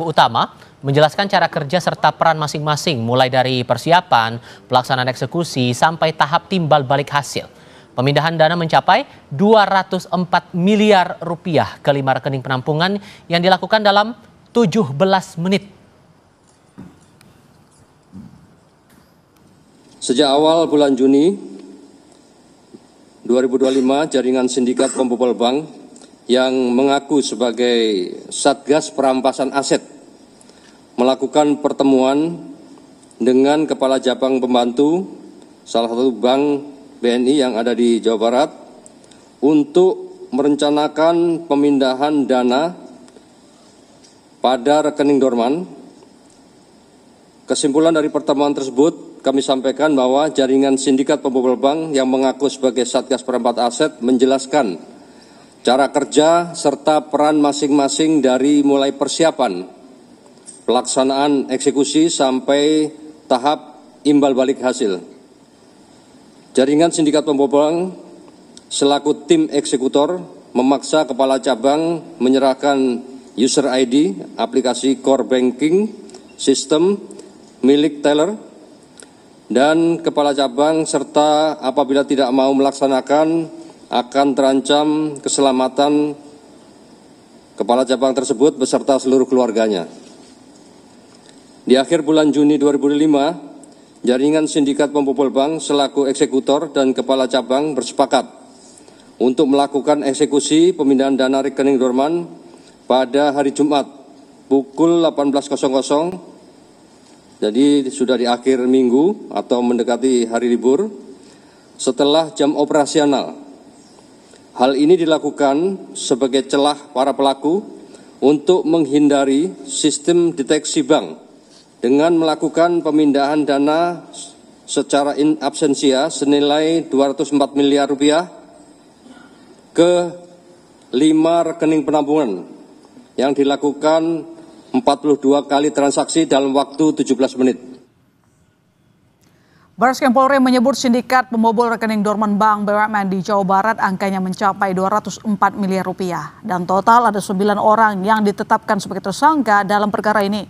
utama menjelaskan cara kerja serta peran masing-masing mulai dari persiapan, pelaksanaan eksekusi sampai tahap timbal balik hasil. Pemindahan dana mencapai 204 miliar rupiah ke 5 rekening penampungan yang dilakukan dalam 17 menit. Sejak awal bulan Juni 2025, jaringan sindikat pembobol bank yang mengaku sebagai Satgas Perampasan Aset melakukan pertemuan dengan Kepala Cabang Pembantu salah satu bank BNI yang ada di Jawa Barat untuk merencanakan pemindahan dana pada rekening dorman. Kesimpulan dari pertemuan tersebut kami sampaikan bahwa jaringan sindikat pembobol bank yang mengaku sebagai Satgas Perampasan Aset menjelaskan cara kerja serta peran masing-masing dari mulai persiapan, pelaksanaan eksekusi sampai tahap imbal balik hasil. Jaringan sindikat pembobol bank selaku tim eksekutor memaksa kepala cabang menyerahkan user ID aplikasi core banking sistem milik teller, dan kepala cabang serta apabila tidak mau melaksanakan akan terancam keselamatan kepala cabang tersebut beserta seluruh keluarganya. Di akhir bulan Juni 2005, jaringan sindikat pembobol bank selaku eksekutor dan kepala cabang bersepakat untuk melakukan eksekusi pemindahan dana rekening dorman pada hari Jumat pukul 18.00. Jadi sudah di akhir minggu atau mendekati hari libur setelah jam operasional. Hal ini dilakukan sebagai celah para pelaku untuk menghindari sistem deteksi bank dengan melakukan pemindahan dana secara in absentia senilai 204 miliar rupiah ke 5 rekening penampungan yang dilakukan 42 kali transaksi dalam waktu 17 menit. Bareskrim Polri menyebut sindikat pembobol rekening dorman bank BUMN di Jawa Barat angkanya mencapai 204 miliar rupiah dan total ada 9 orang yang ditetapkan sebagai tersangka dalam perkara ini.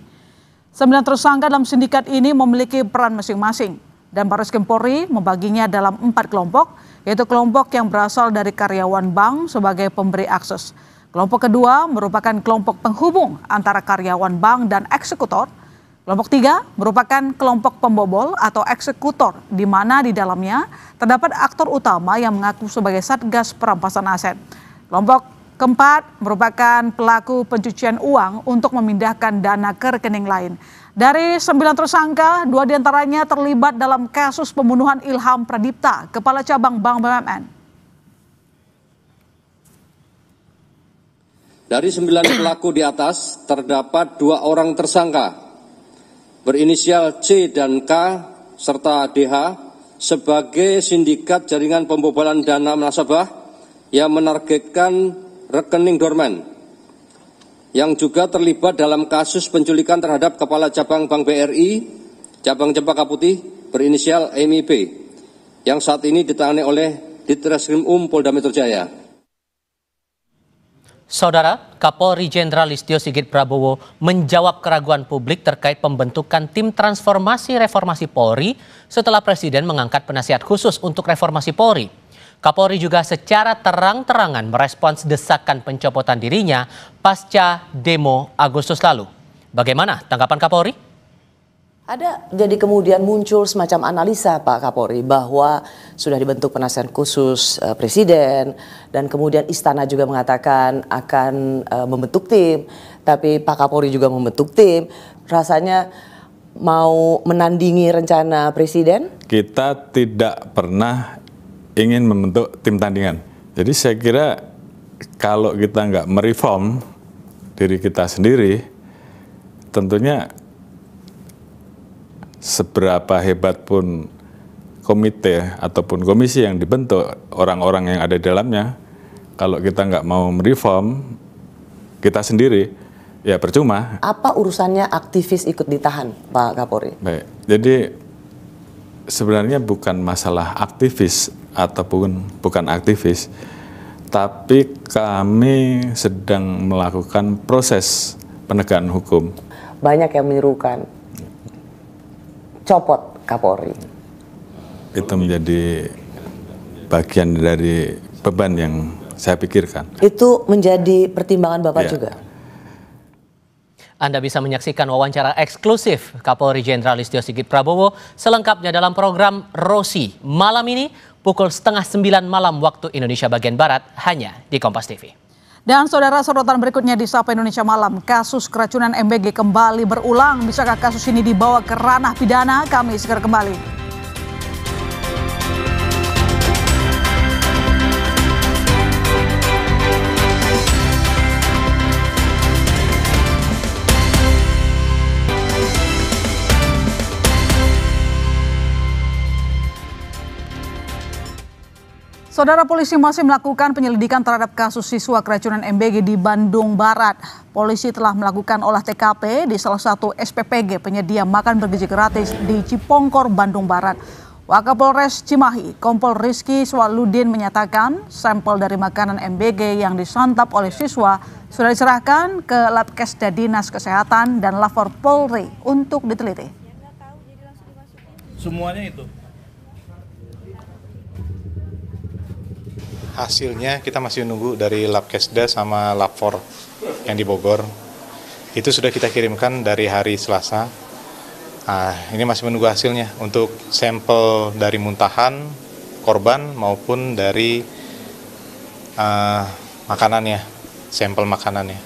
9 tersangka dalam sindikat ini memiliki peran masing-masing dan Bareskrim Polri membaginya dalam 4 kelompok, yaitu kelompok yang berasal dari karyawan bank sebagai pemberi akses. Kelompok kedua merupakan kelompok penghubung antara karyawan bank dan eksekutor. Kelompok 3 merupakan kelompok pembobol atau eksekutor, di mana di dalamnya terdapat aktor utama yang mengaku sebagai Satgas Perampasan Aset. Kelompok keempat merupakan pelaku pencucian uang untuk memindahkan dana ke rekening lain. Dari 9 tersangka, 2 diantaranya terlibat dalam kasus pembunuhan Ilham Pradipta, Kepala Cabang Bank BUMN. Dari 9 pelaku di atas, terdapat 2 orang tersangka berinisial C dan K serta DH sebagai sindikat jaringan pembobolan dana nasabah yang menargetkan rekening dorman, yang juga terlibat dalam kasus penculikan terhadap Kepala Cabang Bank BRI, Cabang Cempaka Putih, berinisial MIP, yang saat ini ditangani oleh Ditreskrim Polda Metro Jaya. Saudara, Kapolri Jenderal Listio Sigit Prabowo menjawab keraguan publik terkait pembentukan tim transformasi reformasi Polri setelah Presiden mengangkat penasihat khusus untuk reformasi Polri. Kapolri juga secara terang-terangan merespons desakan pencopotan dirinya pasca demo Agustus lalu. Bagaimana tanggapan Kapolri? Jadi kemudian muncul semacam analisa Pak Kapolri bahwa sudah dibentuk penasihat khusus Presiden, dan kemudian Istana juga mengatakan akan membentuk tim, tapi Pak Kapolri juga membentuk tim. Rasanya mau menandingi rencana Presiden? Kita tidak pernah ingin membentuk tim tandingan. Jadi saya kira kalau kita nggak mereform diri kita sendiri, tentunya seberapa hebat pun komite ataupun komisi yang dibentuk, orang-orang yang ada di dalamnya, kalau kita nggak mau mereform kita sendiri, ya percuma. Apa urusannya aktivis ikut ditahan, Pak Kapolri? Baik, jadi sebenarnya bukan masalah aktivis ataupun bukan aktivis, tapi kami sedang melakukan proses penegakan hukum. Banyak yang menyerukan copot Kapolri. Itu menjadi bagian dari beban yang saya pikirkan. Itu menjadi pertimbangan Bapak juga? Anda bisa menyaksikan wawancara eksklusif Kapolri Jenderal Listio Sigit Prabowo selengkapnya dalam program Rosi malam ini pukul 8:30 malam waktu Indonesia bagian Barat hanya di Kompas TV. Dan saudara, sorotan berikutnya di Sapa Indonesia Malam, kasus keracunan MBG kembali berulang. Bisakah kasus ini dibawa ke ranah pidana? Kami segera kembali. Saudara, polisi masih melakukan penyelidikan terhadap kasus siswa keracunan MBG di Bandung Barat. Polisi telah melakukan olah TKP di salah satu SPPG penyedia makan bergizi gratis di Cipongkor, Bandung Barat. Wakapolres Cimahi, Kompol Rizky Swaludin menyatakan sampel dari makanan MBG yang disantap oleh siswa sudah diserahkan ke Labkesda Dinas Kesehatan dan Lapor Polri untuk diteliti. Semuanya itu. Hasilnya kita masih menunggu dari Labkesda sama Lapor yang di Bogor. Itu sudah kita kirimkan dari hari Selasa. Nah, ini masih menunggu hasilnya untuk sampel dari muntahan korban maupun dari makanannya, sampel makanannya.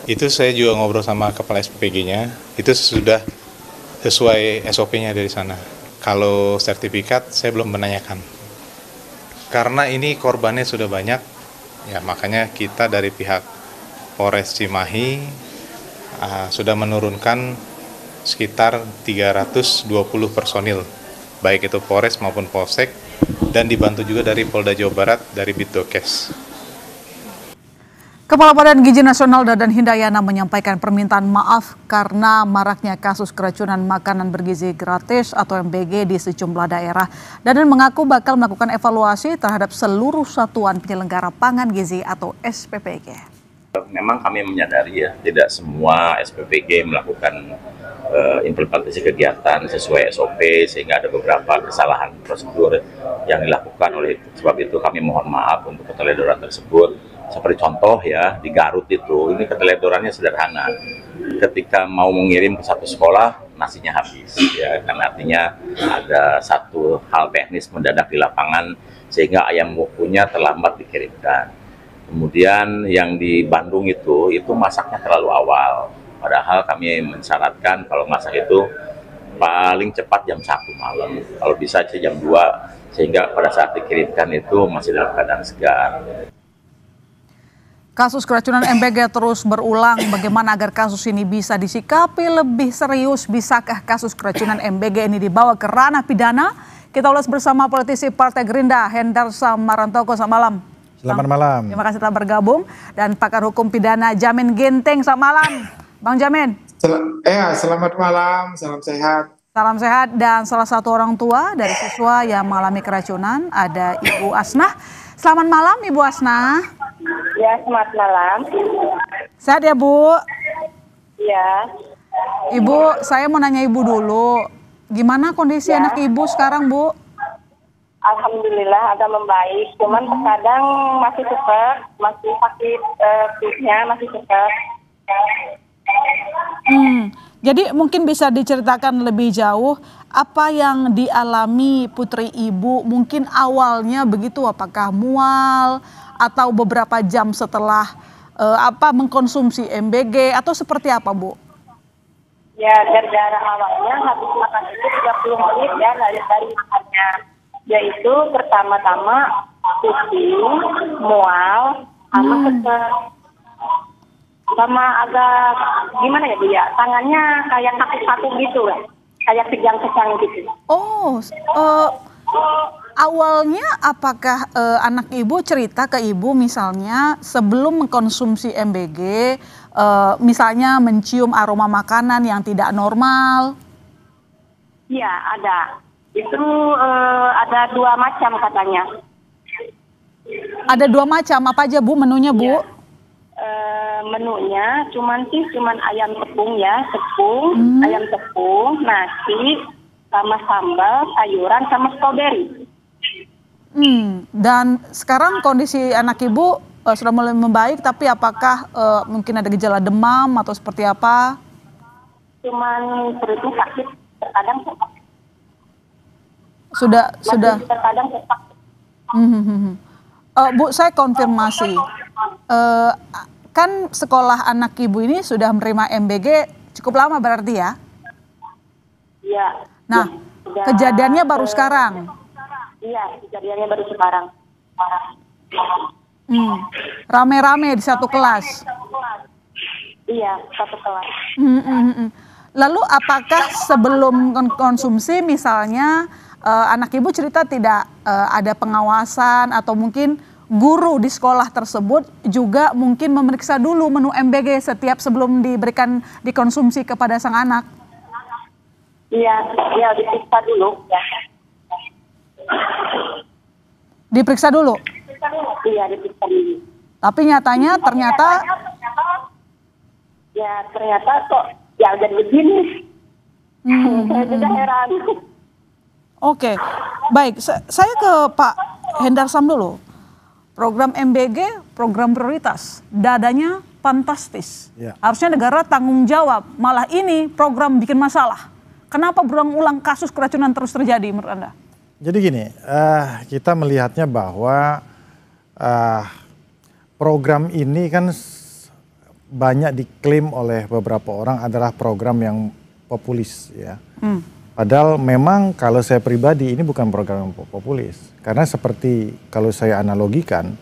Itu saya juga ngobrol sama kepala SPPG-nya, itu sudah sesuai SOP-nya dari sana. Kalau sertifikat saya belum menanyakan. Karena ini korbannya sudah banyak, ya makanya kita dari pihak Polres Cimahi sudah menurunkan sekitar 320 personil, baik itu Polres maupun Polsek, dan dibantu juga dari Polda Jawa Barat dari Bitdokes. Kepala Badan Gizi Nasional Dadan Hindayana menyampaikan permintaan maaf karena maraknya kasus keracunan makanan bergizi gratis atau MBG di sejumlah daerah. Dadan mengaku bakal melakukan evaluasi terhadap seluruh satuan penyelenggara pangan gizi atau SPPG. Memang kami menyadari ya, tidak semua SPPG melakukan implementasi kegiatan sesuai SOP, sehingga ada beberapa kesalahan prosedur yang dilakukan. Oleh sebab itu kami mohon maaf untuk keteledoran tersebut. Seperti contoh ya, di Garut itu, ini keteledorannya sederhana. Ketika mau mengirim ke satu sekolah, nasinya habis, ya kan artinya ada satu hal teknis mendadak di lapangan sehingga ayam wokunya terlambat dikirimkan. Kemudian yang di Bandung itu masaknya terlalu awal, padahal kami mensyaratkan kalau masak itu paling cepat jam 1 malam, kalau bisa jam 2, sehingga pada saat dikirimkan itu masih dalam keadaan segar. Kasus keracunan MBG terus berulang. Bagaimana agar kasus ini bisa disikapi lebih serius? Bisakah kasus keracunan MBG ini dibawa ke ranah pidana? Kita ulas bersama politisi Partai Gerindra, Hendarsam Marantoko. Selamat malam. Selamat malam. Terima kasih telah bergabung. Dan pakar hukum pidana Jamin Ginting. Selamat malam, Bang Jamin. Selamat malam. Salam sehat. Salam sehat. Dan salah satu orang tua dari siswa yang mengalami keracunan ada Ibu Asnah. Selamat malam, Ibu Asnah. Ya, selamat malam. Sehat ya, Bu? Ya. Ibu, saya mau nanya Ibu dulu. Gimana kondisi anak Ibu sekarang, Bu? Alhamdulillah agak membaik. Cuman terkadang masih sesek, masih sakit perutnya, masih sesek. Jadi mungkin bisa diceritakan lebih jauh apa yang dialami putri Ibu mungkin awalnya begitu, apakah mual atau beberapa jam setelah mengkonsumsi MBG atau seperti apa, Bu? Ya, gara-gara awalnya habis makan itu 30 menit ya dari makannya. Yaitu pertama-tama pusing, mual, sama sesek. Sama agak gimana ya Bu ya, tangannya kayak sakit-sakit gitu ya, kayak kejang-kejang gitu. Awalnya apakah anak Ibu cerita ke Ibu misalnya sebelum mengkonsumsi MBG, misalnya mencium aroma makanan yang tidak normal? Iya, ada. Itu ada 2 macam katanya. Ada 2 macam, apa aja Bu menunya, Bu? Ya. Menunya cuman ayam tepung ya, ayam tepung, nasi, sama sambal, sayuran, sama stroberi. Dan sekarang kondisi anak Ibu sudah mulai membaik, tapi apakah mungkin ada gejala demam atau seperti apa? Cuman perutnya sakit, terkadang sesak. Sudah. Terkadang sesak. Bu, saya konfirmasi. Kan sekolah anak Ibu ini sudah menerima MBG cukup lama berarti ya? Iya. Nah, kejadiannya baru sekarang? Iya, kejadiannya baru sekarang. Rame-rame di satu kelas? Iya, satu kelas. Lalu apakah sebelum konsumsi misalnya anak Ibu cerita tidak ada pengawasan atau mungkin guru di sekolah tersebut juga mungkin memeriksa dulu menu MBG setiap sebelum dikonsumsi kepada sang anak? Iya, diperiksa dulu. Ya. Diperiksa dulu? Iya, diperiksa dulu. Tapi nyatanya ternyata kok ya jadi begini. Saya juga heran. Oke, baik. Saya ke Pak Hendarsam dulu. Program MBG, program prioritas, dadanya fantastis. Ya. Harusnya negara tanggung jawab. Malah ini program bikin masalah. Kenapa berulang-ulang kasus keracunan terus terjadi menurut Anda? Jadi gini, kita melihatnya bahwa program ini kan banyak diklaim oleh beberapa orang adalah program yang populis ya. Padahal memang kalau saya pribadi ini bukan program yang populis. Karena seperti kalau saya analogikan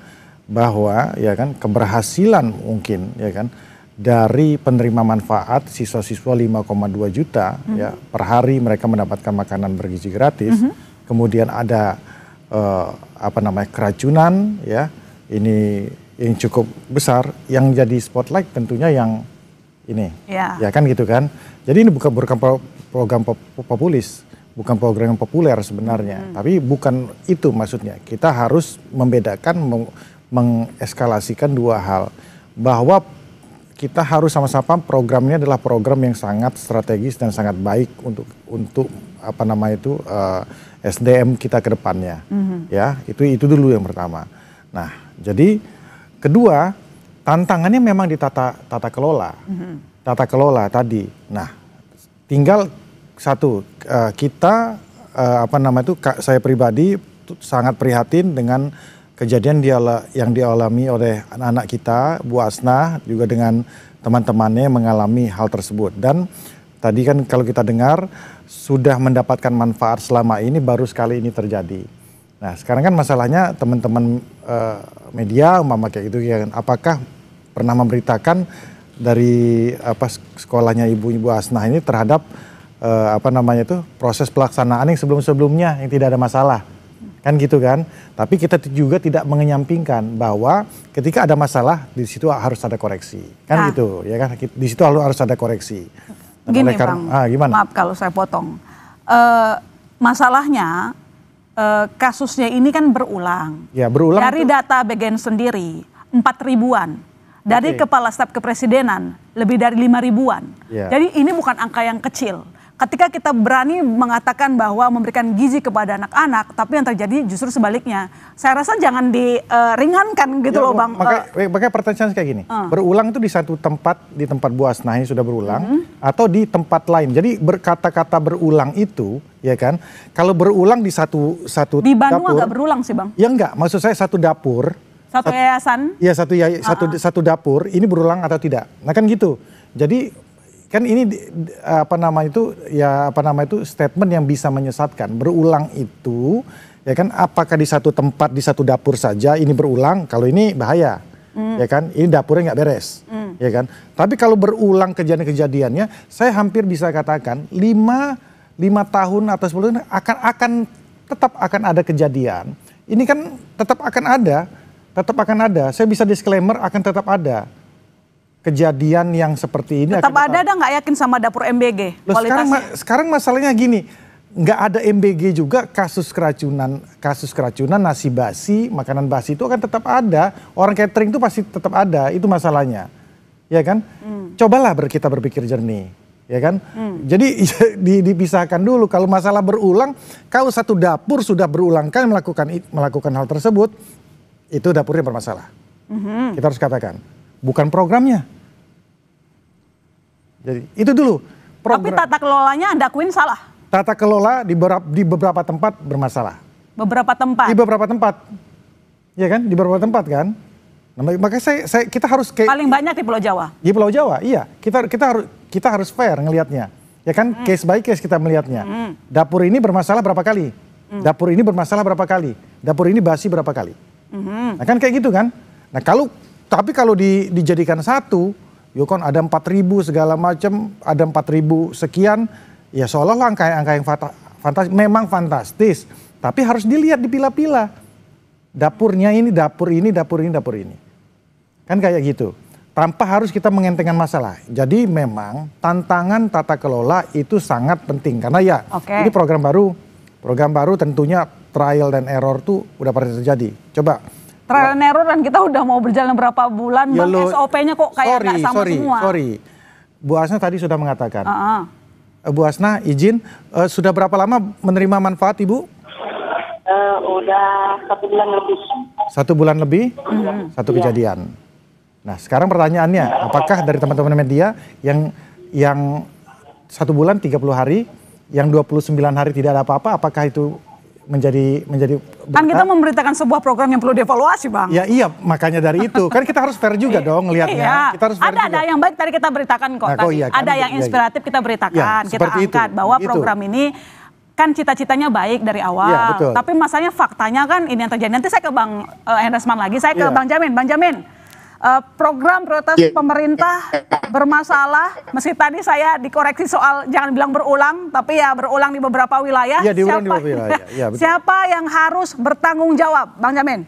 bahwa ya kan keberhasilan mungkin ya kan dari penerima manfaat siswa-siswa 5,2 juta ya per hari mereka mendapatkan makanan bergizi gratis. Kemudian ada keracunan ya. Ini yang cukup besar yang jadi spotlight tentunya yang ini. Ya kan gitu kan. Jadi ini bukan program populis, bukan program yang populer sebenarnya. Tapi bukan itu maksudnya. Kita harus membedakan, mengeskalasikan 2 hal. Bahwa kita harus sama-sama programnya adalah program yang sangat strategis dan sangat baik untuk SDM kita ke depannya. Ya, itu dulu yang pertama. Nah, jadi kedua, tantangannya memang di tata kelola. Tata kelola tadi. Nah, tinggal kita saya pribadi sangat prihatin dengan kejadian yang dialami oleh anak-anak kita, Bu Asnah, juga dengan teman-temannya mengalami hal tersebut. Dan tadi kan kalau kita dengar sudah mendapatkan manfaat selama ini, baru sekali ini terjadi. Nah sekarang kan masalahnya teman-teman media kayak gitu ya, apakah pernah memberitakan dari sekolahnya Ibu Asnah ini terhadap proses pelaksanaan yang sebelum-sebelumnya yang tidak ada masalah. Kan gitu kan, tapi kita juga tidak mengenyampingkan bahwa ketika ada masalah di situ harus ada koreksi, kan gitu ya kan, di situ harus ada koreksi. Gini Bang, gimana? Maaf kalau saya potong, masalahnya kasusnya ini kan berulang. Ya berulang. Dari data BGN sendiri 4.000-an, dari Kepala Staf Kepresidenan lebih dari 5.000-an. Jadi ini bukan angka yang kecil. Ketika kita berani mengatakan bahwa memberikan gizi kepada anak-anak, tapi yang terjadi justru sebaliknya. Saya rasa jangan diringankan gitu loh Bang. Makanya pertanyaan kayak gini, berulang itu di satu tempat, di tempat Bu Asnah ini sudah berulang, atau di tempat lain. Jadi berkata-kata berulang itu, ya kan, kalau berulang di satu di Bandung dapur, agak berulang sih Bang. Ya enggak, maksud saya satu dapur. Satu yayasan? Iya satu dapur, ini berulang atau tidak. Nah kan gitu, jadi kan ini statement yang bisa menyesatkan. Berulang itu ya kan, apakah di satu tempat, di satu dapur saja ini berulang, kalau ini bahaya. Ya kan, ini dapurnya nggak beres. Ya kan, tapi kalau berulang kejadiannya, saya hampir bisa katakan 5 tahun atau 10 tahun tetap akan ada kejadian. Ini kan tetap akan ada. Saya bisa disclaimer, akan tetap ada kejadian yang seperti ini. Tetap ada nggak yakin sama dapur MBG? Loh, sekarang masalahnya gini, nggak ada MBG juga, kasus keracunan nasi basi, makanan basi itu akan tetap ada. Orang catering itu pasti tetap ada, itu masalahnya, ya kan? Cobalah kita berpikir jernih, ya kan? Jadi dipisahkan dulu. Kalau masalah berulang, kalau satu dapur sudah berulang kali melakukan hal tersebut, itu dapurnya bermasalah. Kita harus katakan. Bukan programnya. Jadi itu dulu. Tapi tata kelolanya Anda akuin salah? Tata kelola di beberapa tempat bermasalah. Beberapa tempat? Di beberapa tempat. Ya kan? Di beberapa tempat kan? Nah, makanya kita harus paling banyak di Pulau Jawa? Di Pulau Jawa, iya. Kita harus fair ngelihatnya. Ya kan? Case by case kita melihatnya. Dapur ini bermasalah berapa kali? Dapur ini bermasalah berapa kali? Dapur ini basi berapa kali? Nah kan kayak gitu kan? Nah tapi kalau dijadikan satu, kan ada 4.000 segala macam, ada 4.000 sekian, ya seolah-olah angka yang memang fantastis, tapi harus dilihat dipilah-pilah. Dapurnya ini, dapur ini. Kan kayak gitu. Tanpa harus kita mengentengkan masalah. Jadi memang tantangan tata kelola itu sangat penting, karena ini program baru tentunya trial dan error tuh udah pernah terjadi. Coba. Trial and error, dan kita udah mau berjalan berapa bulan, Bang, SOP-nya kok kayak nggak sama semua. Sorry, Bu Asnah tadi sudah mengatakan. Bu Asnah izin, sudah berapa lama menerima manfaat Ibu? Udah 1 bulan lebih. 1 bulan lebih? Satu kejadian. Nah sekarang pertanyaannya, apakah dari teman-teman media yang 1 bulan 30 hari, yang 29 hari tidak ada apa-apa, apakah itu menjadi kan kita memberitakan sebuah program yang perlu dievaluasi Bang. Ya iya, makanya dari itu kan kita harus fair juga dong ngelihatnya. Kita harus fair ada yang baik tadi kita beritakan kok. Ada yang inspiratif kita beritakan, kita angkat bahwa program ini kan cita-citanya baik dari awal. Tapi masalahnya faktanya kan ini yang terjadi. Nanti saya ke Bang Hendresman lagi, saya ke Bang Jamin. Bang Jamin, program prioritas pemerintah bermasalah, meski tadi saya dikoreksi soal jangan bilang berulang, tapi ya berulang di beberapa wilayah. Iya, diulang di beberapa wilayah. Ya, betul. Siapa yang harus bertanggung jawab, Bang Jamin?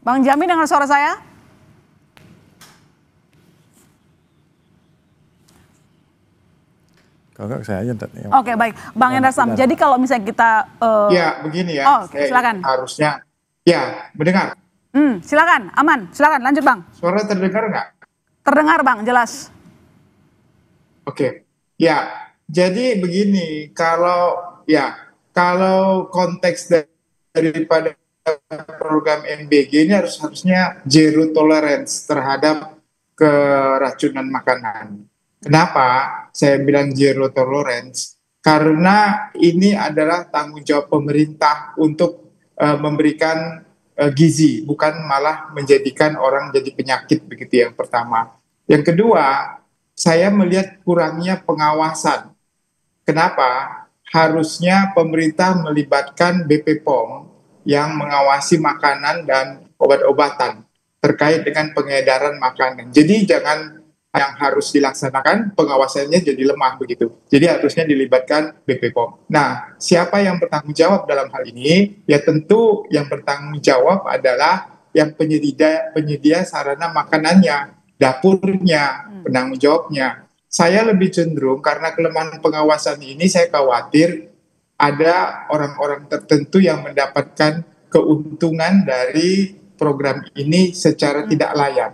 Bang Jamin, dengar suara saya? Kalau saya aja. Oke, baik, Bang Hendresman. Jadi kalau misalnya kita ya begini ya, silakan. Harusnya ya mendengar. Silakan, aman, silakan lanjut Bang. Suara terdengar nggak? Terdengar Bang, jelas. Oke, ya. Jadi begini, kalau konteks daripada program MBG ini harusnya zero tolerance terhadap keracunan makanan. Kenapa saya bilang zero tolerance? Karena ini adalah tanggung jawab pemerintah untuk memberikan gizi, bukan malah menjadikan orang jadi penyakit, begitu yang pertama. Yang kedua, saya melihat kurangnya pengawasan. Kenapa? Harusnya pemerintah melibatkan BP POM yang mengawasi makanan dan obat-obatan terkait dengan pengedaran makanan. Jadi jangan yang harus dilaksanakan pengawasannya jadi lemah begitu. Jadi harusnya dilibatkan BP POM. Nah, siapa yang bertanggung jawab dalam hal ini? Ya tentu yang bertanggung jawab adalah yang penyedia sarana makanannya, dapurnya, penanggung jawabnya. Saya lebih cenderung karena kelemahan pengawasan ini saya khawatir ada orang-orang tertentu yang mendapatkan keuntungan dari program ini secara tidak layak.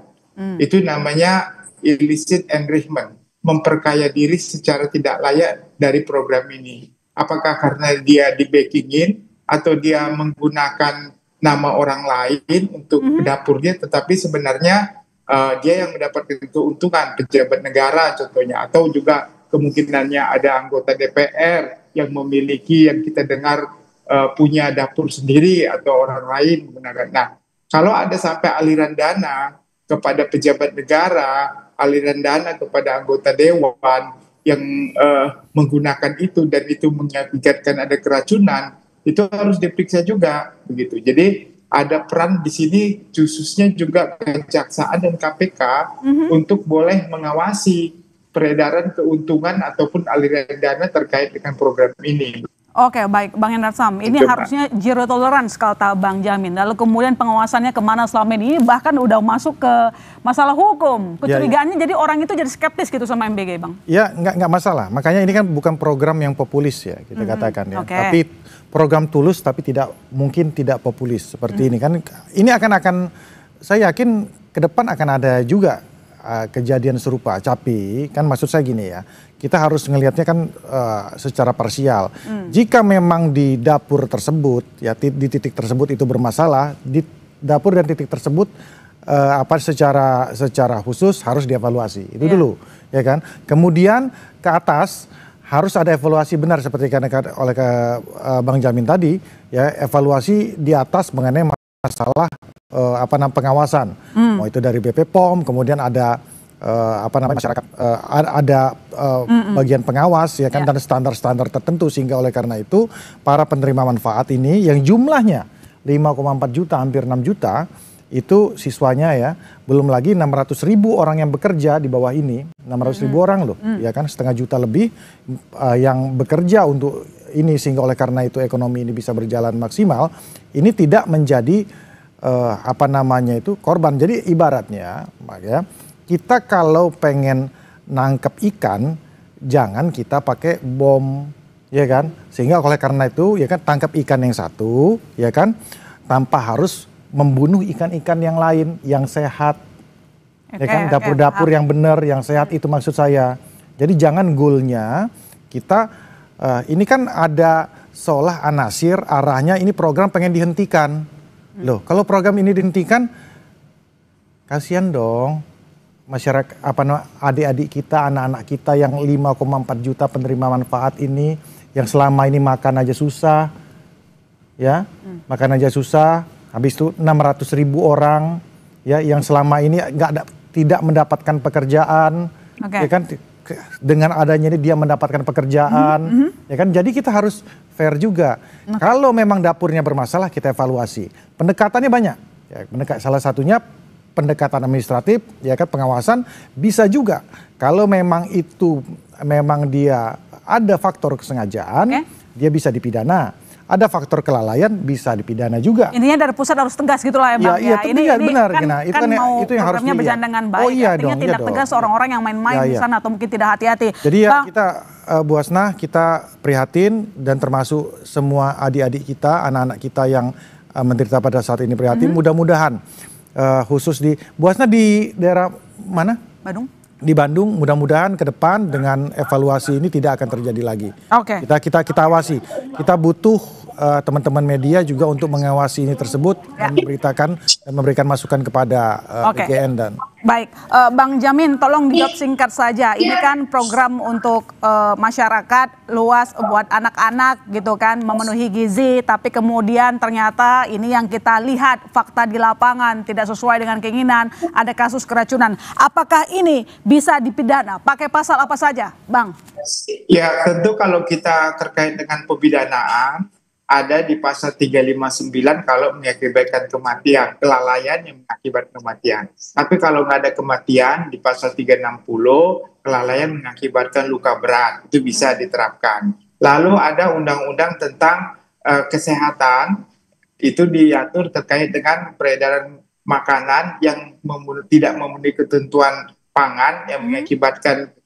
Itu namanya illicit enrichment, memperkaya diri secara tidak layak dari program ini. Apakah karena dia di-backingin atau dia menggunakan nama orang lain untuk dapurnya, tetapi sebenarnya dia yang mendapatkan keuntungan, pejabat negara contohnya, atau juga kemungkinannya ada anggota DPR yang memiliki, yang kita dengar punya dapur sendiri atau orang lain menggunakan. Nah, kalau ada sampai aliran dana kepada pejabat negara, aliran dana kepada anggota dewan yang menggunakan itu dan itu mengakibatkan ada keracunan, itu harus diperiksa juga begitu. Jadi ada peran di sini khususnya juga Kejaksaan dan KPK untuk boleh mengawasi peredaran keuntungan ataupun aliran dana terkait dengan program ini. Oke, baik, Bang Hendrar Sam. Ini Itu, harusnya zero tolerance kata Bang Jamin. Lalu kemudian pengawasannya kemana selama ini? Bahkan udah masuk ke masalah hukum. Kecurigaannya jadi orang itu jadi skeptis gitu sama MBG, Bang. Ya, nggak masalah. Makanya ini kan bukan program yang populis ya, kita katakan ya. Oke. Tapi program tulus tapi mungkin tidak populis seperti ini kan. Ini akan saya yakin ke depan akan ada juga kejadian serupa. Tapi kan maksud saya gini ya, kita harus ngelihatnya kan secara parsial. Jika memang di dapur tersebut ya di titik tersebut itu bermasalah, di dapur dan titik tersebut secara khusus harus dievaluasi. Itu dulu ya kan. Kemudian ke atas harus ada evaluasi benar seperti oleh Bang Jamin tadi ya, evaluasi di atas mengenai masalah pengawasan. Mau itu dari BP POM, kemudian ada masyarakat, ada bagian pengawas ya kan, dan standar-standar tertentu, sehingga oleh karena itu para penerima manfaat ini yang jumlahnya 5,4 juta, hampir 6 juta itu siswanya ya, belum lagi 600.000 orang yang bekerja di bawah ini, 600.000 orang loh ya kan, setengah juta lebih yang bekerja untuk ini, sehingga oleh karena itu ekonomi ini bisa berjalan maksimal. Ini tidak menjadi korban. Jadi ibaratnya ya, kita kalau pengen nangkep ikan jangan kita pakai bom ya kan, sehingga oleh karena itu ya kan, tangkap ikan yang satu ya kan, tanpa harus membunuh ikan-ikan yang lain yang sehat ya kan, dapur-dapur yang benar yang sehat, itu maksud saya. Jadi jangan goalnya kita ini kan ada seolah anasir arahnya ini program pengen dihentikan. Loh, kalau program ini dihentikan, kasihan dong masyarakat, adik-adik kita, anak-anak kita yang 5,4 juta penerima manfaat ini, yang selama ini makan aja susah, ya, makan aja susah. Habis itu 600.000 orang, ya, yang selama ini tidak mendapatkan pekerjaan, ya kan? Dengan adanya ini dia mendapatkan pekerjaan, ya kan? Jadi kita harus fair juga. Kalau memang dapurnya bermasalah, kita evaluasi. Pendekatannya banyak. Ya, salah satunya pendekatan administratif, ya kan, pengawasan. Bisa juga kalau memang itu memang dia ada faktor kesengajaan, dia bisa dipidana. Ada faktor kelalaian, bisa dipidana juga. Intinya dari pusat harus tegas gitulah ya Bang. Iya, ini benar. Kan mau itu yang harus programnya berjalan dengan baik. Artinya tindak tegas orang-orang yang main-main di sana atau mungkin tidak hati-hati. Jadi ya kita Bu Hasna, kita prihatin, dan termasuk semua adik-adik kita, anak-anak kita yang menderita pada saat ini prihatin. Mudah-mudahan khusus di Bu Hasna di daerah mana? Bandung. Di Bandung, mudah-mudahan ke depan dengan evaluasi ini tidak akan terjadi lagi. Oke. Kita awasi. Kita butuh teman-teman media juga untuk mengawasi ini tersebut dan memberitakan dan memberikan masukan kepada PGN dan. Baik, Bang Jamin, tolong dijawab singkat saja. Ini kan program untuk masyarakat luas buat anak-anak gitu kan, memenuhi gizi, tapi kemudian ternyata ini yang kita lihat fakta di lapangan tidak sesuai dengan keinginan, ada kasus keracunan. Apakah ini bisa dipidana? Pakai pasal apa saja, Bang? Ya, tentu kalau kita terkait dengan pemidanaan, ada di pasal 359 kalau mengakibatkan kematian, kelalaian yang mengakibatkan kematian. Tapi kalau nggak ada kematian, di pasal 360, kelalaian mengakibatkan luka berat, itu bisa diterapkan. Lalu ada undang-undang tentang kesehatan, itu diatur terkait dengan peredaran makanan yang tidak memenuhi ketentuan pangan, yang mengakibatkan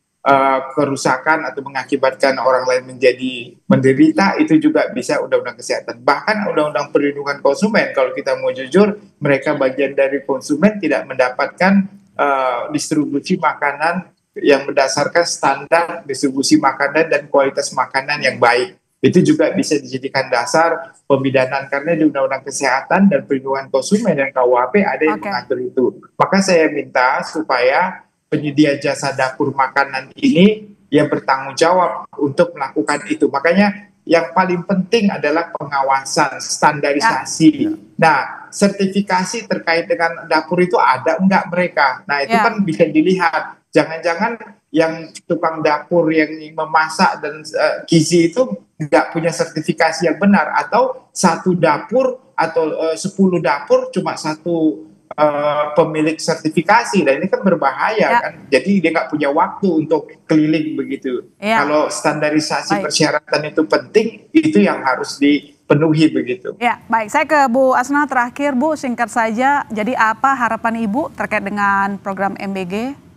kerusakan atau mengakibatkan orang lain menjadi menderita, itu juga bisa undang-undang kesehatan. Bahkan undang-undang perlindungan konsumen, kalau kita mau jujur, mereka bagian dari konsumen tidak mendapatkan distribusi makanan yang berdasarkan standar distribusi makanan dan kualitas makanan yang baik. Itu juga bisa dijadikan dasar pemidanaan, karena di undang-undang kesehatan dan perlindungan konsumen dan KUHP ada yang mengatur itu. Maka saya minta supaya penyedia jasa dapur makanan ini yang bertanggung jawab untuk melakukan itu. Makanya yang paling penting adalah pengawasan, standarisasi. Nah, sertifikasi terkait dengan dapur itu ada enggak mereka? Nah, itu kan bisa dilihat. Jangan-jangan yang tukang dapur yang memasak dan gizi itu nggak punya sertifikasi yang benar, atau satu dapur atau 10 dapur cuma satu pemilik sertifikasi, dan ini kan berbahaya kan. Jadi dia nggak punya waktu untuk keliling begitu. Kalau standarisasi persyaratan itu penting, itu yang harus dipenuhi begitu. Ya, baik. Saya ke Bu Asna terakhir, Bu, singkat saja. Jadi apa harapan Ibu terkait dengan program MBG?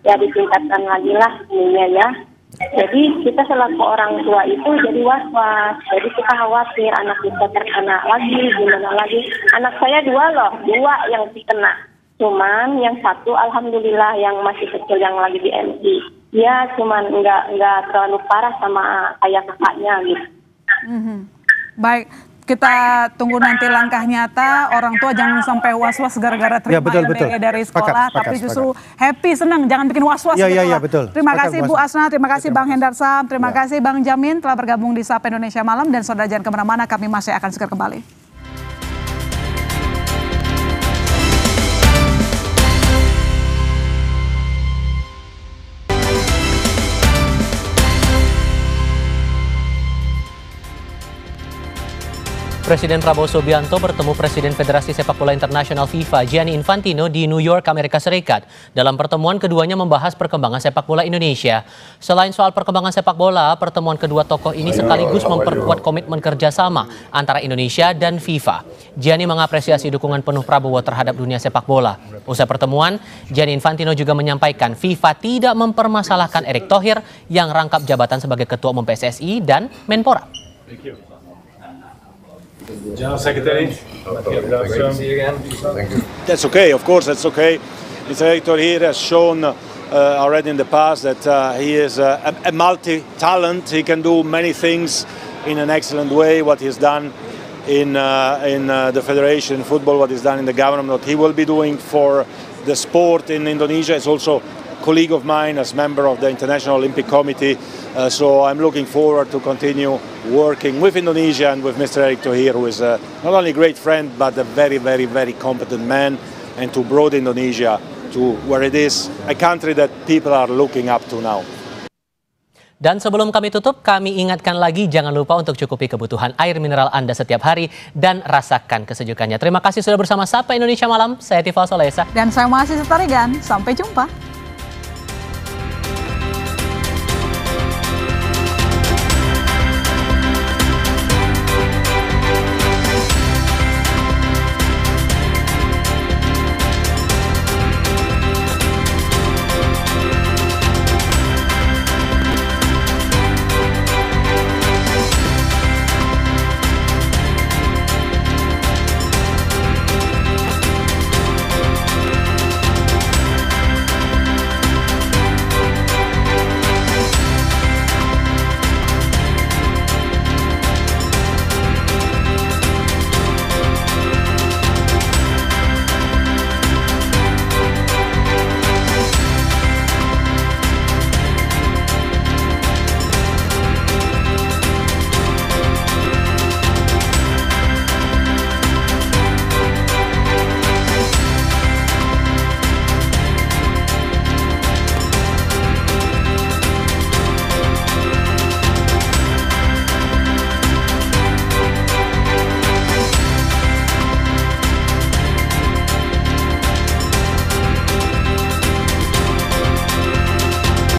Ya ditingkatkan lagi lah ininya ya. Jadi kita selaku orang tua itu jadi was-was. Jadi kita khawatir anak kita terkena lagi, gimana lagi. Anak saya 2 yang terkena. Cuman yang satu alhamdulillah yang masih kecil yang lagi di MI. Ya cuman nggak terlalu parah sama ayah kakaknya gitu. Baik. Kita tunggu nanti langkah nyata. Orang tua jangan sampai was-was gara-gara terima MBG dari sekolah, tapi justru happy, senang, jangan bikin was-was. Iya, betul. Terima kasih Bu Asna, terima kasih Bang Hendar Sam, terima kasih Bang Jamin telah bergabung di Sapa Indonesia Malam, dan saudara jangan kemana-mana, kami masih akan segera kembali. Presiden Prabowo Subianto bertemu Presiden Federasi Sepak Bola Internasional FIFA Gianni Infantino di New York, Amerika Serikat. Dalam pertemuan keduanya membahas perkembangan sepak bola Indonesia. Selain soal perkembangan sepak bola, pertemuan kedua tokoh ini sekaligus memperkuat komitmen kerjasama antara Indonesia dan FIFA. Gianni mengapresiasi dukungan penuh Prabowo terhadap dunia sepak bola. Usai pertemuan, Gianni Infantino juga menyampaikan FIFA tidak mempermasalahkan Erick Thohir yang rangkap jabatan sebagai Ketua Umum PSSI dan Menpora. General Secretary. That's okay, of course, that's okay. Mr. Erick Thohir has shown already in the past that he is a multi-talent. He can do many things in an excellent way. What he's done in the Federation Football, what he's done in the government, what he will be doing for the sport in Indonesia is also colleague of mine as member of the International Olympic Committee. So I'm looking forward to continue working with Indonesia and with Mr. Erick Thohir, who is not only a great friend, but a very, very, very competent man, and to broad Indonesia to where it is, a country that people are looking up to now. Dan sebelum kami tutup, kami ingatkan lagi jangan lupa untuk cukupi kebutuhan air mineral Anda setiap hari dan rasakan kesejukannya. Terima kasih sudah bersama Sapa Indonesia Malam. Saya Tifal Solesa. Dan saya masih Setarigan. Sampai jumpa.